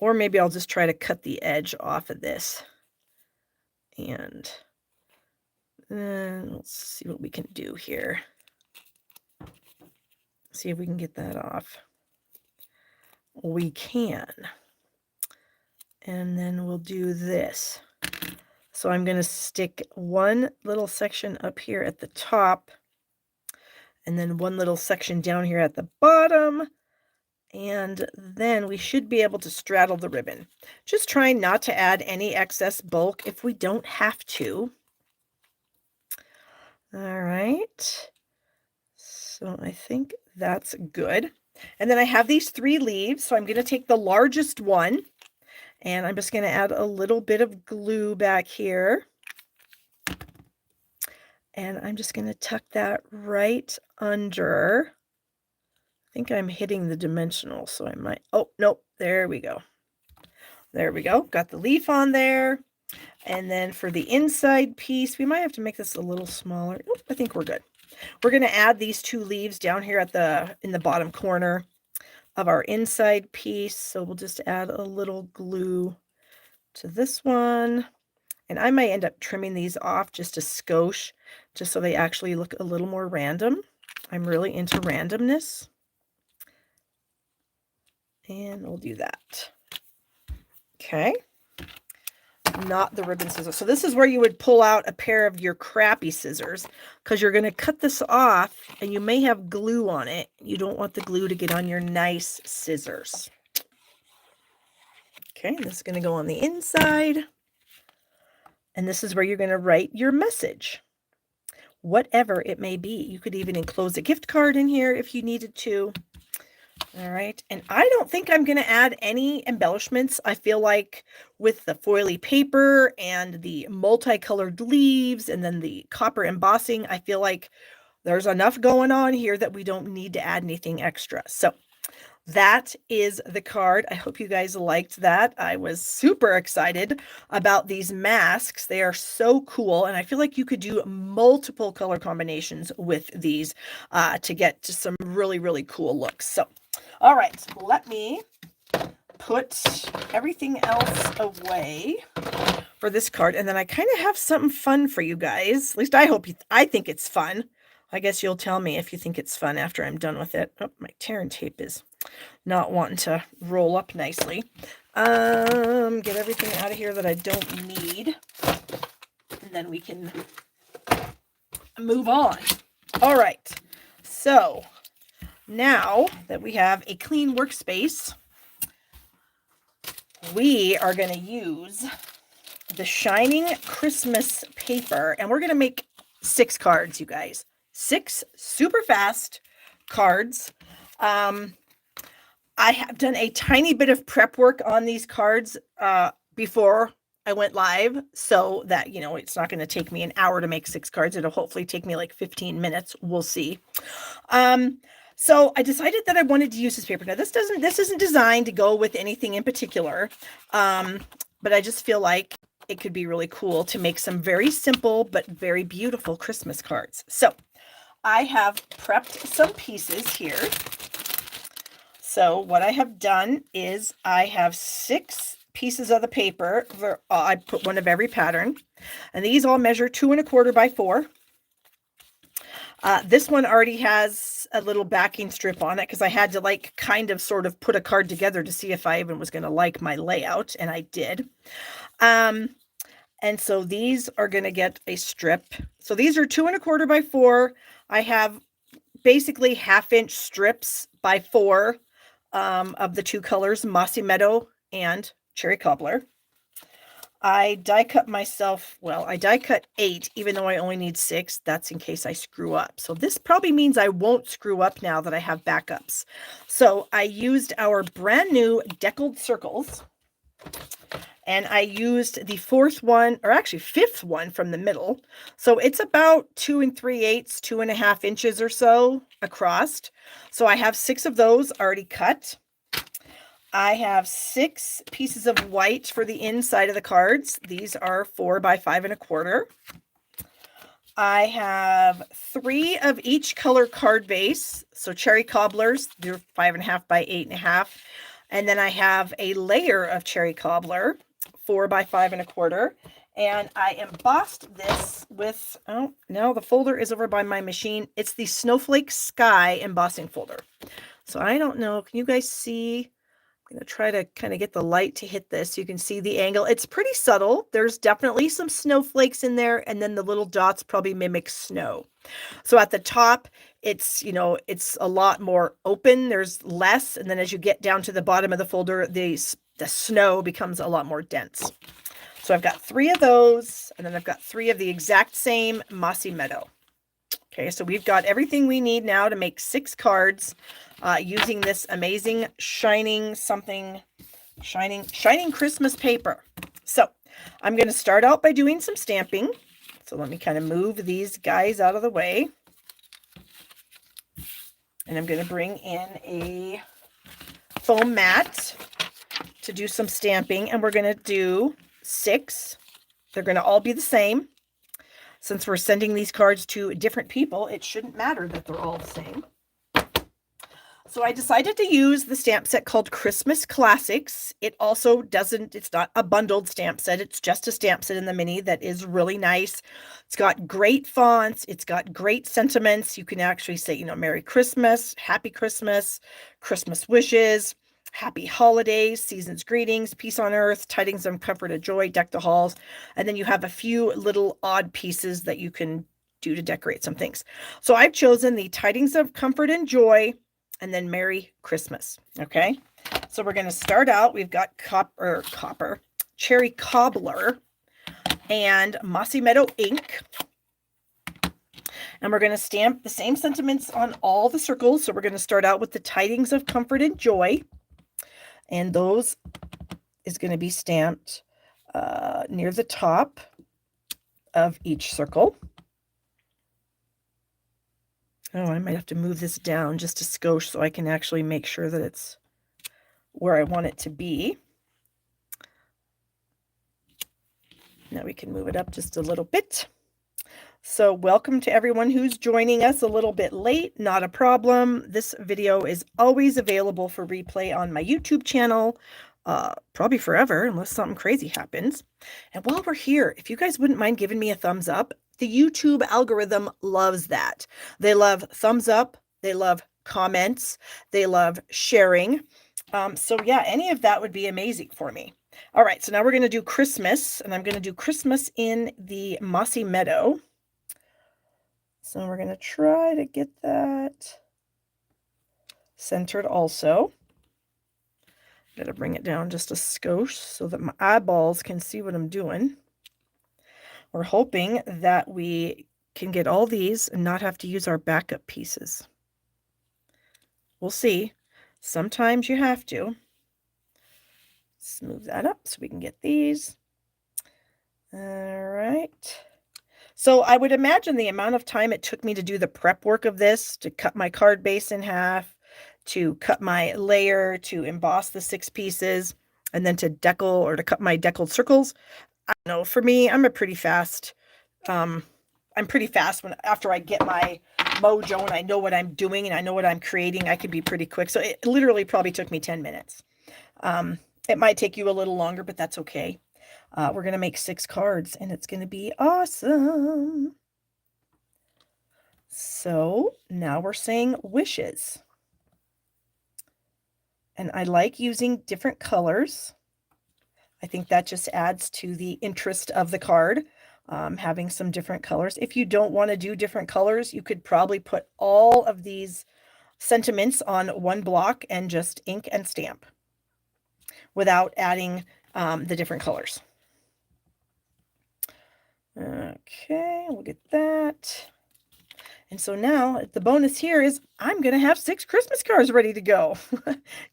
Or maybe I'll just try to cut the edge off of this. And let's see what we can do here. See if we can get that off. We can. And then we'll do this. So I'm going to stick one little section up here at the top, and then one little section down here at the bottom, and then we should be able to straddle the ribbon. Just trying not to add any excess bulk if we don't have to. All right. So I think that's good. And then I have these 3 leaves, so I'm going to take the largest one, and I'm just going to add a little bit of glue back here. And I'm just going to tuck that right under. I think I'm hitting the dimensional, so I might, oh, nope, there we go. There we go. Got the leaf on there. And then for the inside piece, we might have to make this a little smaller. Oh, I think we're good. We're going to add these 2 leaves down here at in the bottom corner of our inside piece. So we'll just add a little glue to this one. And I might end up trimming these off just a skosh, just so they actually look a little more random. I'm really into randomness. And we'll do that. Okay. Not the ribbon scissors. So this is where you would pull out a pair of your crappy scissors, because you're going to cut this off and you may have glue on it. You don't want the glue to get on your nice scissors. Okay, this is going to go on the inside. And this is where you're going to write your message, whatever it may be. You could even enclose a gift card in here if you needed to. All right. And I don't think I'm going to add any embellishments. I feel like with the foily paper and the multicolored leaves and then the copper embossing, I feel like there's enough going on here that we don't need to add anything extra. So that is the card. I hope you guys liked that. I was super excited about these masks. They are so cool. And I feel like you could do multiple color combinations with these to get to some really, really cool looks. So, all right, let me put everything else away for this card. And then I kind of have something fun for you guys. At least I think it's fun. I guess you'll tell me if you think it's fun after I'm done with it. Oh, my tear and tape is not wanting to roll up nicely. Get everything out of here that I don't need. And then we can move on. All right. So now that we have a clean workspace, we are going to use the Shining Christmas paper, and we're going to make 6 cards, you guys. 6 super fast cards. I have done a tiny bit of prep work on these cards before I went live so that, you know, it's not going to take me an hour to make 6 cards. It'll hopefully take me like 15 minutes. We'll see. So I decided that I wanted to use this paper. Now this isn't designed to go with anything in particular. But I just feel like it could be really cool to make some very simple but very beautiful Christmas cards. So I have prepped some pieces here. So what I have done is I have 6 pieces of the paper. I put one of every pattern, and these all measure 2 1/4 by 4. This one already has a little backing strip on it because I had to like kind of sort of put a card together to see if I even was going to like my layout, and I did. And so these are going to get a strip. So these are 2 1/4 by 4. I have basically 1/2-inch strips by 4 of the 2 colors, Mossy Meadow and Cherry Cobbler. I die cut myself, well, I die cut 8, even though I only need 6. That's in case I screw up. So this probably means I won't screw up now that I have backups. So I used our brand new deckled circles, and I used the 4th one, or actually 5th one from the middle. So it's about 2 3/8, 2.5 inches or so across. So I have 6 of those already cut. I have 6 pieces of white for the inside of the cards. These are 4 by 5 1/4. I have 3 of each color card base. So cherry cobblers, they're 5.5 by 8.5. And then I have a layer of cherry cobbler, 4 by 5 1/4. And I embossed this with, oh, no, the folder is over by my machine. It's the Snowflake Sky embossing folder. So I don't know. Can you guys see? I'm going to try to kind of get the light to hit this. You can see the angle. It's pretty subtle. There's definitely some snowflakes in there, and then the little dots probably mimic snow. So at the top, it's, you know, it's a lot more open. There's less, and then as you get down to the bottom of the folder, the snow becomes a lot more dense. So I've got 3 of those, and then I've got 3 of the exact same Mossy Meadow. Okay, so we've got everything we need now to make 6 cards using this amazing shining Christmas paper. So I'm going to start out by doing some stamping. So let me kind of move these guys out of the way. And I'm going to bring in a foam mat to do some stamping. And we're going to do 6. They're going to all be the same. Since we're sending these cards to different people, it shouldn't matter that they're all the same. So I decided to use the stamp set called Christmas Classics. It also it's not a bundled stamp set. It's just a stamp set in the mini that is really nice. It's got great fonts. It's got great sentiments. You can actually say, you know, Merry Christmas, Happy Christmas, Christmas wishes, Happy Holidays, Season's Greetings, Peace on Earth, Tidings of Comfort and Joy, Deck the Halls. And then you have a few little odd pieces that you can do to decorate some things. So I've chosen the Tidings of Comfort and Joy, and then Merry Christmas. Okay. So we're going to start out. We've got Cherry Cobbler and Mossy Meadow ink. And we're going to stamp the same sentiments on all the circles. So we're going to start out with the Tidings of Comfort and Joy. And those is going to be stamped near the top of each circle. Oh, I might have to move this down just a skosh so I can actually make sure that it's where I want it to be. Now we can move it up just a little bit. So welcome to everyone who's joining us a little bit late. Not a problem. This video is always available for replay on my YouTube channel, probably forever, unless something crazy happens. And while we're here, if you guys wouldn't mind giving me a thumbs up, the YouTube algorithm loves that. They love thumbs up. They love comments. They love sharing. So yeah, any of that would be amazing for me. All right, so now we're going to do Christmas, and I'm going to do Christmas in the Mossy Meadow. So we're going to try to get that centered also. I'm going to bring it down just a skosh so that my eyeballs can see what I'm doing. We're hoping that we can get all these and not have to use our backup pieces. We'll see. Sometimes you have to. Let's move that up so we can get these. All right. So I would imagine the amount of time it took me to do the prep work of this, to cut my card base in half, to cut my layer, to emboss the 6 pieces, and then to decal or to cut my deckled circles. I don't know, for me, um, I'm pretty fast when after I get my mojo and I know what I'm doing and I know what I'm creating, I can be pretty quick. So it literally probably took me 10 minutes. It might take you a little longer, but that's okay. We're going to make 6 cards and it's going to be awesome. So now we're saying wishes. And I like using different colors. I think that just adds to the interest of the card, having some different colors. If you don't want to do different colors, you could probably put all of these sentiments on one block and just ink and stamp without adding the different colors. Okay, we'll get that. And so now the bonus here is I'm going to have 6 Christmas cards ready to go.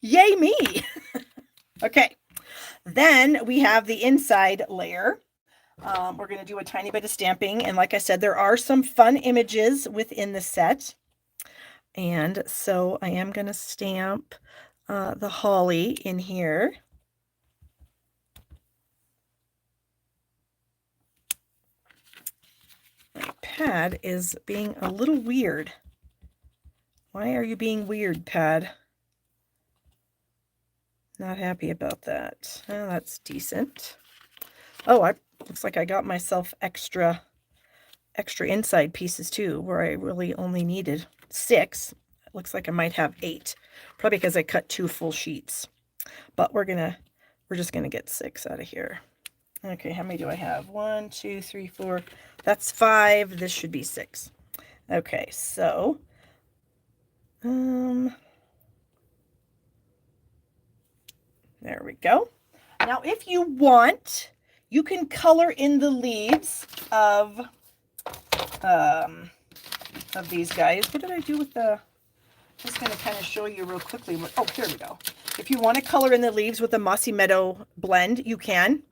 Yay me. Okay. Then we have the inside layer. We're going to do a tiny bit of stamping. And like I said, there are some fun images within the set. And so I am going to stamp the holly in here. My pad is being a little weird. Why are you being weird, pad? Not happy about that. Oh, that's decent. Oh, looks like I got myself extra inside pieces too, where I really only needed 6. It looks like I might have 8, probably because I cut 2 full sheets. But we're just gonna get 6 out of here. Okay, how many do I have? 1, 2, 3, 4. That's 5. This should be 6. Okay, so there we go. Now, if you want, you can color in the leaves of these guys. What did I do with the... Just going to kind of show you real quickly. Oh, here we go. If you want to color in the leaves with a Mossy Meadow blend, you can.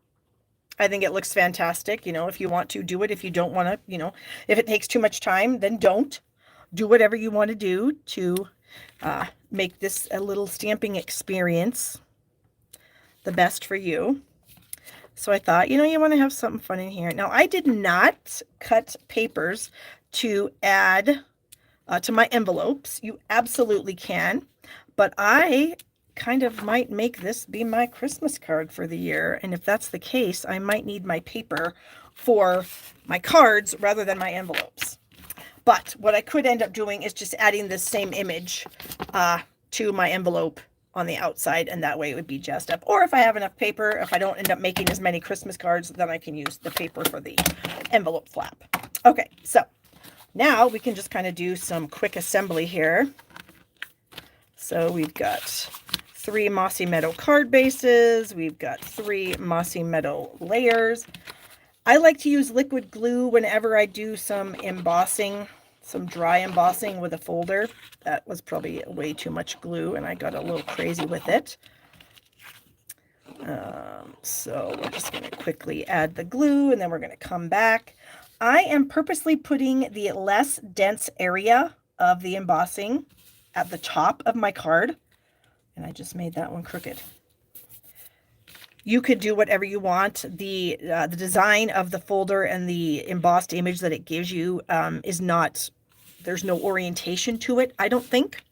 I think it looks fantastic. You know, if you want to, do it. If you don't want to, you know, if it takes too much time, then don't. Do whatever you want to do to make this a little stamping experience the best for you. So I thought, you know, you want to have something fun in here. Now, I did not cut papers to add to my envelopes. You absolutely can, but I kind of might make this be my Christmas card for the year. And if that's the case, I might need my paper for my cards rather than my envelopes. But what I could end up doing is just adding this same image to my envelope on the outside, and that way it would be jazzed up. Or if I have enough paper, if I don't end up making as many Christmas cards, then I can use the paper for the envelope flap. Okay, so now we can just kind of do some quick assembly here. So we've got 3 Mossy Meadow card bases. We've got 3 Mossy Meadow layers. I like to use liquid glue whenever I do some embossing, some dry embossing with a folder. That was probably way too much glue and I got a little crazy with it. So we're just going to quickly add the glue and then we're going to come back. I am purposely putting the less dense area of the embossing at the top of my card. And I just made that one crooked. You could do whatever you want. The design of the folder and the embossed image that it gives you is not, there's no orientation to it, I don't think.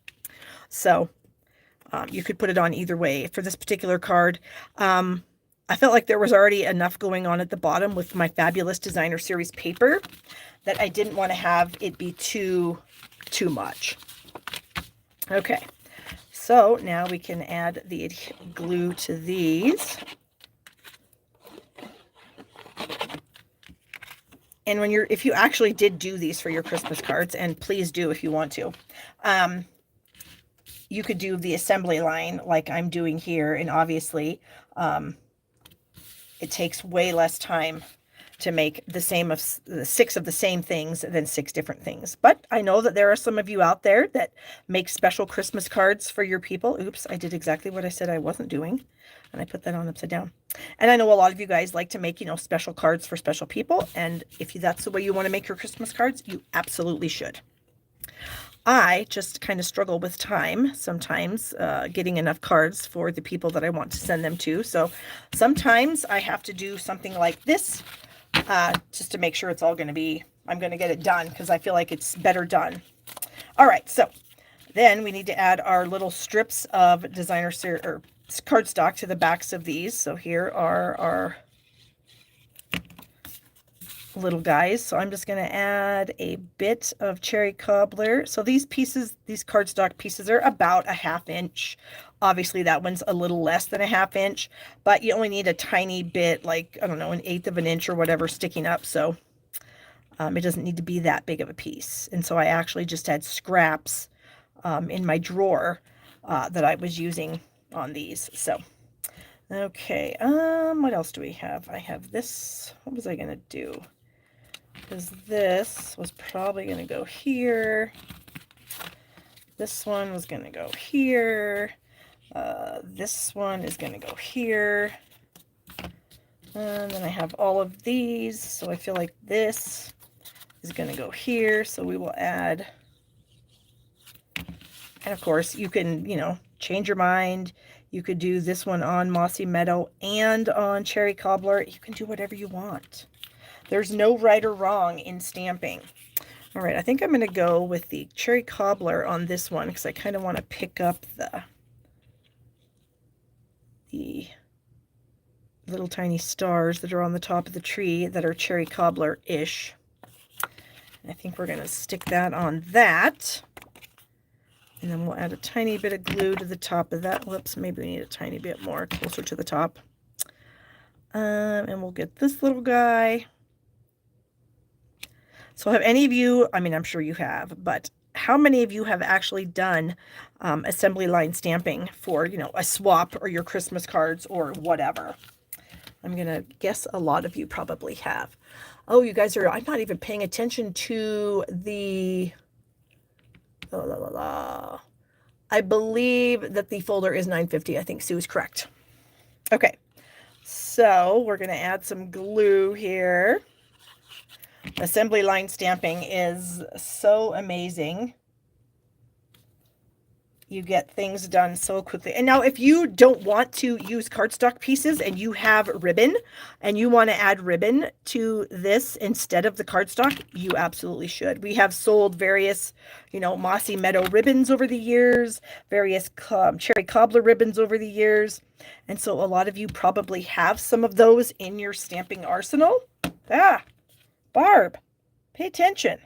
So you could put it on either way. For this particular card, I felt like there was already enough going on at the bottom with my Fabulous Designer Series paper that I didn't want to have it be too much. Okay, so now we can add the glue to these. And if you actually did do these for your Christmas cards, and please do if you want to, you could do the assembly line like I'm doing here. And obviously, it takes way less time to make the 6 of the same things than 6 different things. But I know that there are some of you out there that make special Christmas cards for your people. Oops, I did exactly what I said I wasn't doing. And I put that on upside down. And I know a lot of you guys like to make, you know, special cards for special people. And if that's the way you want to make your Christmas cards, you absolutely should. I just kind of struggle with time sometimes, getting enough cards for the people that I want to send them to. So sometimes I have to do something like this, just to make sure it's all going to be, I'm going to get it done because I feel like it's better done. All right, so then we need to add our little strips of designer or cardstock to the backs of these. So here are our little guys. So I'm just going to add a bit of cherry cobbler. So these pieces, these cardstock pieces, are about a 1/2 inch. Obviously that one's a little less than a 1/2 inch, but you only need a tiny bit, like, I don't know, 1/8 of an inch or whatever sticking up. So it doesn't need to be that big of a piece. And so I actually just had scraps in my drawer that I was using on these. So, okay. What else do we have? I have this. What was I going to do? Because this was probably going to go here. This one was going to go here. This one is going to go here. And then I have all of these. So I feel like this is going to go here. So we will add, and of course you can, you know, change your mind. You could do this one on Mossy Meadow and on Cherry Cobbler. You can do whatever you want. There's no right or wrong in stamping. All right, I think I'm going to go with the Cherry Cobbler on this one because I kind of want to pick up the little tiny stars that are on the top of the tree that are Cherry Cobbler-ish. I think we're going to stick that on that. And then we'll add a tiny bit of glue to the top of that. Whoops, maybe we need a tiny bit more closer to the top. And we'll get this little guy. So have any of you, I mean, I'm sure you have, but how many of you have actually done assembly line stamping for, you know, a swap or your Christmas cards or whatever? I'm going to guess a lot of you probably have. Oh, you guys are, I'm not even paying attention to the, I believe that the folder is 950. I think Sue is correct. Okay, so we're going to add some glue here. Assembly line stamping is so amazing. You get things done so quickly. And now if you don't want to use cardstock pieces and you have ribbon and you want to add ribbon to this instead of the cardstock, you absolutely should. We have sold various, you know, Mossy Meadow ribbons over the years, various Cherry Cobbler ribbons over the years. And so a lot of you probably have some of those in your stamping arsenal. Barb, pay attention.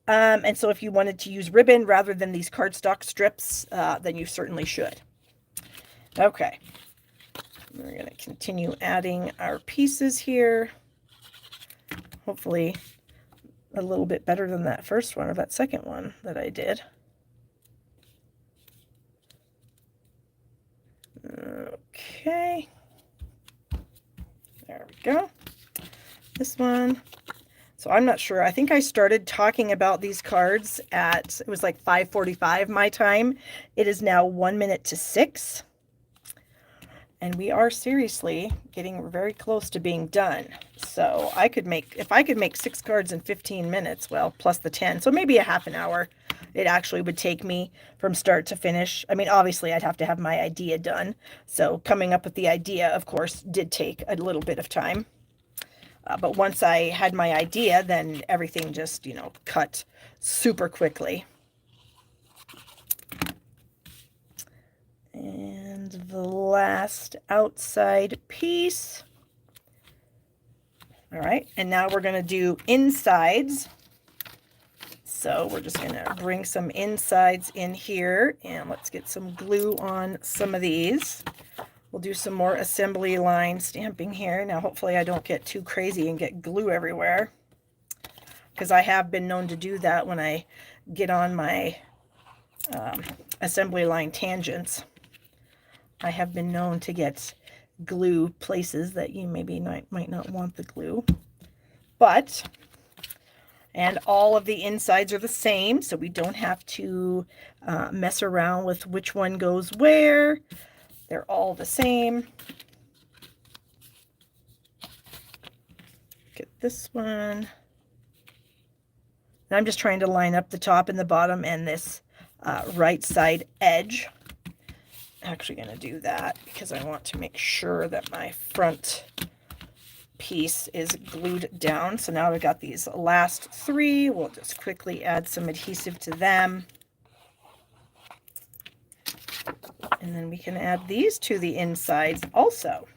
And so if you wanted to use ribbon rather than these cardstock strips, then you certainly should. Okay, we're going to continue adding our pieces here. Hopefully a little bit better than that first one or that second one that I did. Okay, there we go. This one. So I'm not sure. I think I started talking about these cards at, it was like 5:45 my time. It is now 1 minute to 6. And we are seriously getting very close to being done. So I could make, if I could make 6 cards in 15 minutes, well, plus the 10, so maybe a half an hour, it actually would take me from start to finish. I mean, obviously I'd have to have my idea done. So coming up with the idea, of course, did take a little bit of time. But once I had my idea, then everything just, you know, cut super quickly. And the last outside piece. All right, and now we're going to do insides. So we're just going to bring some insides in here, and let's get some glue on some of these. We'll do some more assembly line stamping here. Now, hopefully I don't get too crazy and get glue everywhere, because I have been known to do that when I get on my assembly line tangents. I have been known to get glue places that you maybe might not want the glue. But, and all of the insides are the same, so we don't have to mess around with which one goes where. They're all the same. Get this one. And I'm just trying to line up the top and the bottom and this right side edge. Actually going to do that because I want to make sure that my front piece is glued down. So now I've got these last three. We'll just quickly add some adhesive to them. And then we can add these to the insides also.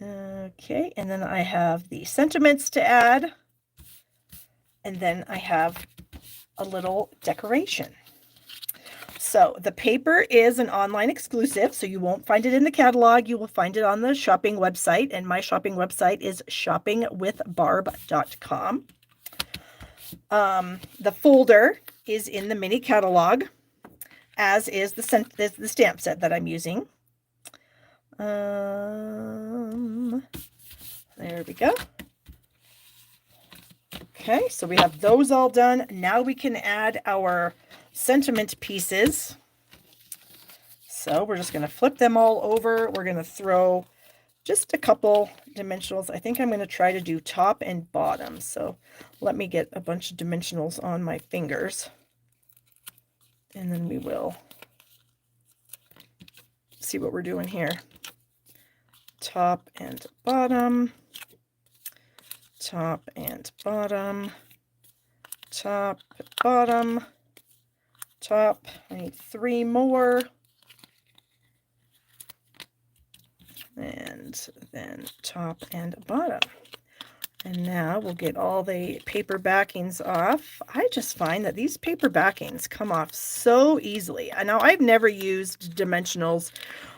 Okay, and then I have the sentiments to add. And then I have a little decoration. So the paper is an online exclusive, so you won't find it in the catalog. You will find it on the shopping website, and my shopping website is shoppingwithbarb.com. The folder is in the mini catalog, as is the stamp set that I'm using. There we go. Okay, so we have those all done. Now we can add our sentiment pieces. So we're just going to flip them all over. We're going to throw just a couple dimensionals. I think I'm going to try to do top and bottom. So let me get a bunch of dimensionals on my fingers. And then we will see what we're doing here. Top and bottom. Top and bottom. Top, bottom. Top. I need 3 more. And then top and bottom. And now we'll get all the paper backings off. I just find that these paper backings come off so easily. Now, I've never used dimensionals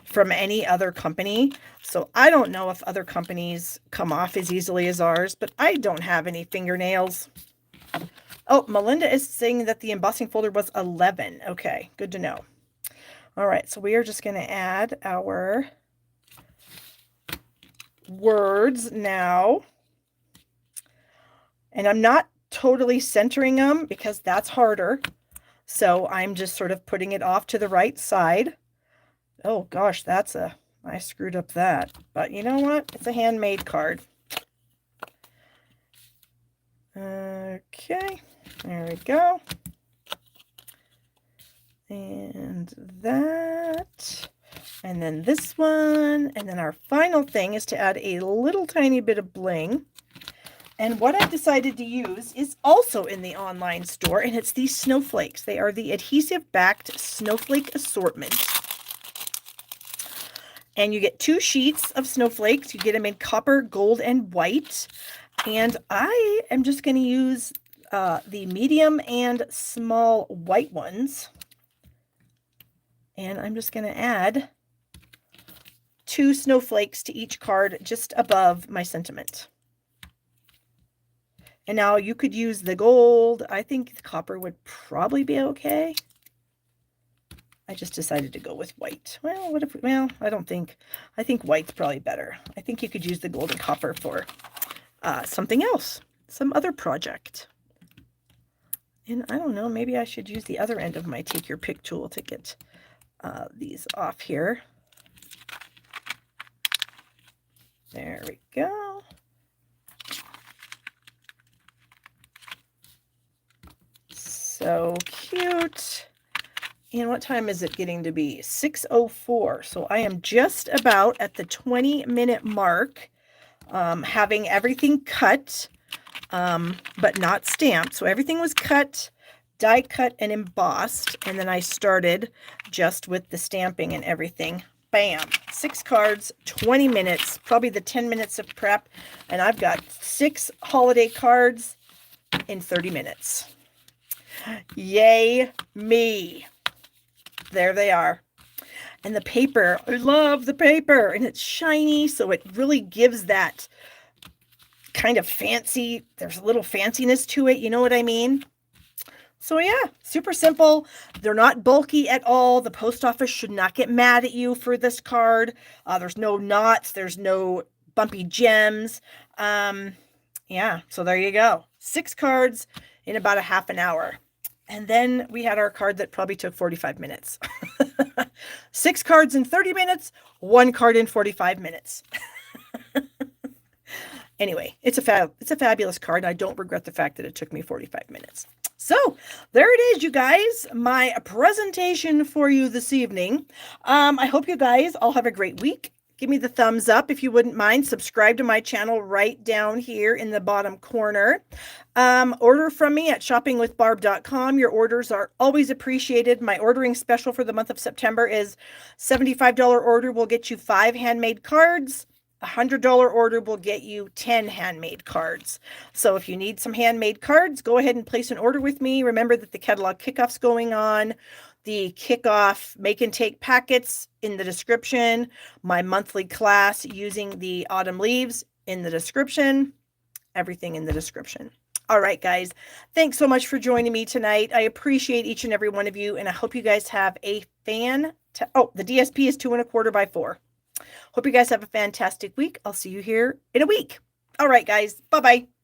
from any other company, so I don't know if other companies come off as easily as ours, but I don't have any fingernails. Oh, Melinda is saying that the embossing folder was 11. Okay, good to know. All right, so we are just going to add our words now. And I'm not totally centering them because that's harder. So I'm just sort of putting it off to the right side. Oh gosh, I screwed up that. But you know what? It's a handmade card. Okay, there we go. And that. And then this one. And then our final thing is to add a little tiny bit of bling. And what I've decided to use is also in the online store, and it's these snowflakes. They are the adhesive-backed snowflake assortment. And you get 2 sheets of snowflakes. You get them in copper, gold, and white. And I am just going to use the medium and small white ones. And I'm just going to add 2 snowflakes to each card just above my sentiment. And now you could use the gold. I think the copper would probably be okay. I just decided to go with white. Well, I think white's probably better. I think you could use the gold and copper for something else, some other project. And I don't know, maybe I should use the other end of my take your pick tool to get these off here. There we go. So cute. And what time is it getting to be? 6:04. So I am just about at the 20-minute mark, having everything cut, but not stamped. So everything was cut, die cut, and embossed. And then I started just with the stamping and everything. Bam! 6 cards, 20 minutes, probably the 10 minutes of prep. And I've got 6 holiday cards in 30 minutes. Yay me. There they are. And the paper, I love the paper, and it's shiny, so it really gives that kind of fancy, there's a little fanciness to it, you know what I mean? So yeah, super simple. They're not bulky at all. The post office should not get mad at you for this card. There's no knots, there's no bumpy gems. Yeah, so there you go. 6 cards in about a half an hour. And then we had our card that probably took 45 minutes. 6 cards in 30 minutes, 1 card in 45 minutes. Anyway, it's a fabulous card. I don't regret the fact that it took me 45 minutes. So there it is, you guys, my presentation for you this evening. I hope you guys all have a great week. Give me the thumbs up if you wouldn't mind. Subscribe to my channel right down here in the bottom corner. Order from me at shoppingwithbarb.com. Your orders are always appreciated. My ordering special for the month of September is $75 order will get you 5 handmade cards. $100 order will get you 10 handmade cards. So if you need some handmade cards, go ahead and place an order with me. Remember that the catalog kickoff's going on. The kickoff make and take packets in the description. My monthly class using the autumn leaves in the description. Everything in the description. All right, guys. Thanks so much for joining me tonight. I appreciate each and every one of you, and I hope you guys have a oh, the DSP is 2 1/4 by 4. Hope you guys have a fantastic week. I'll see you here in a week. All right, guys. Bye-bye.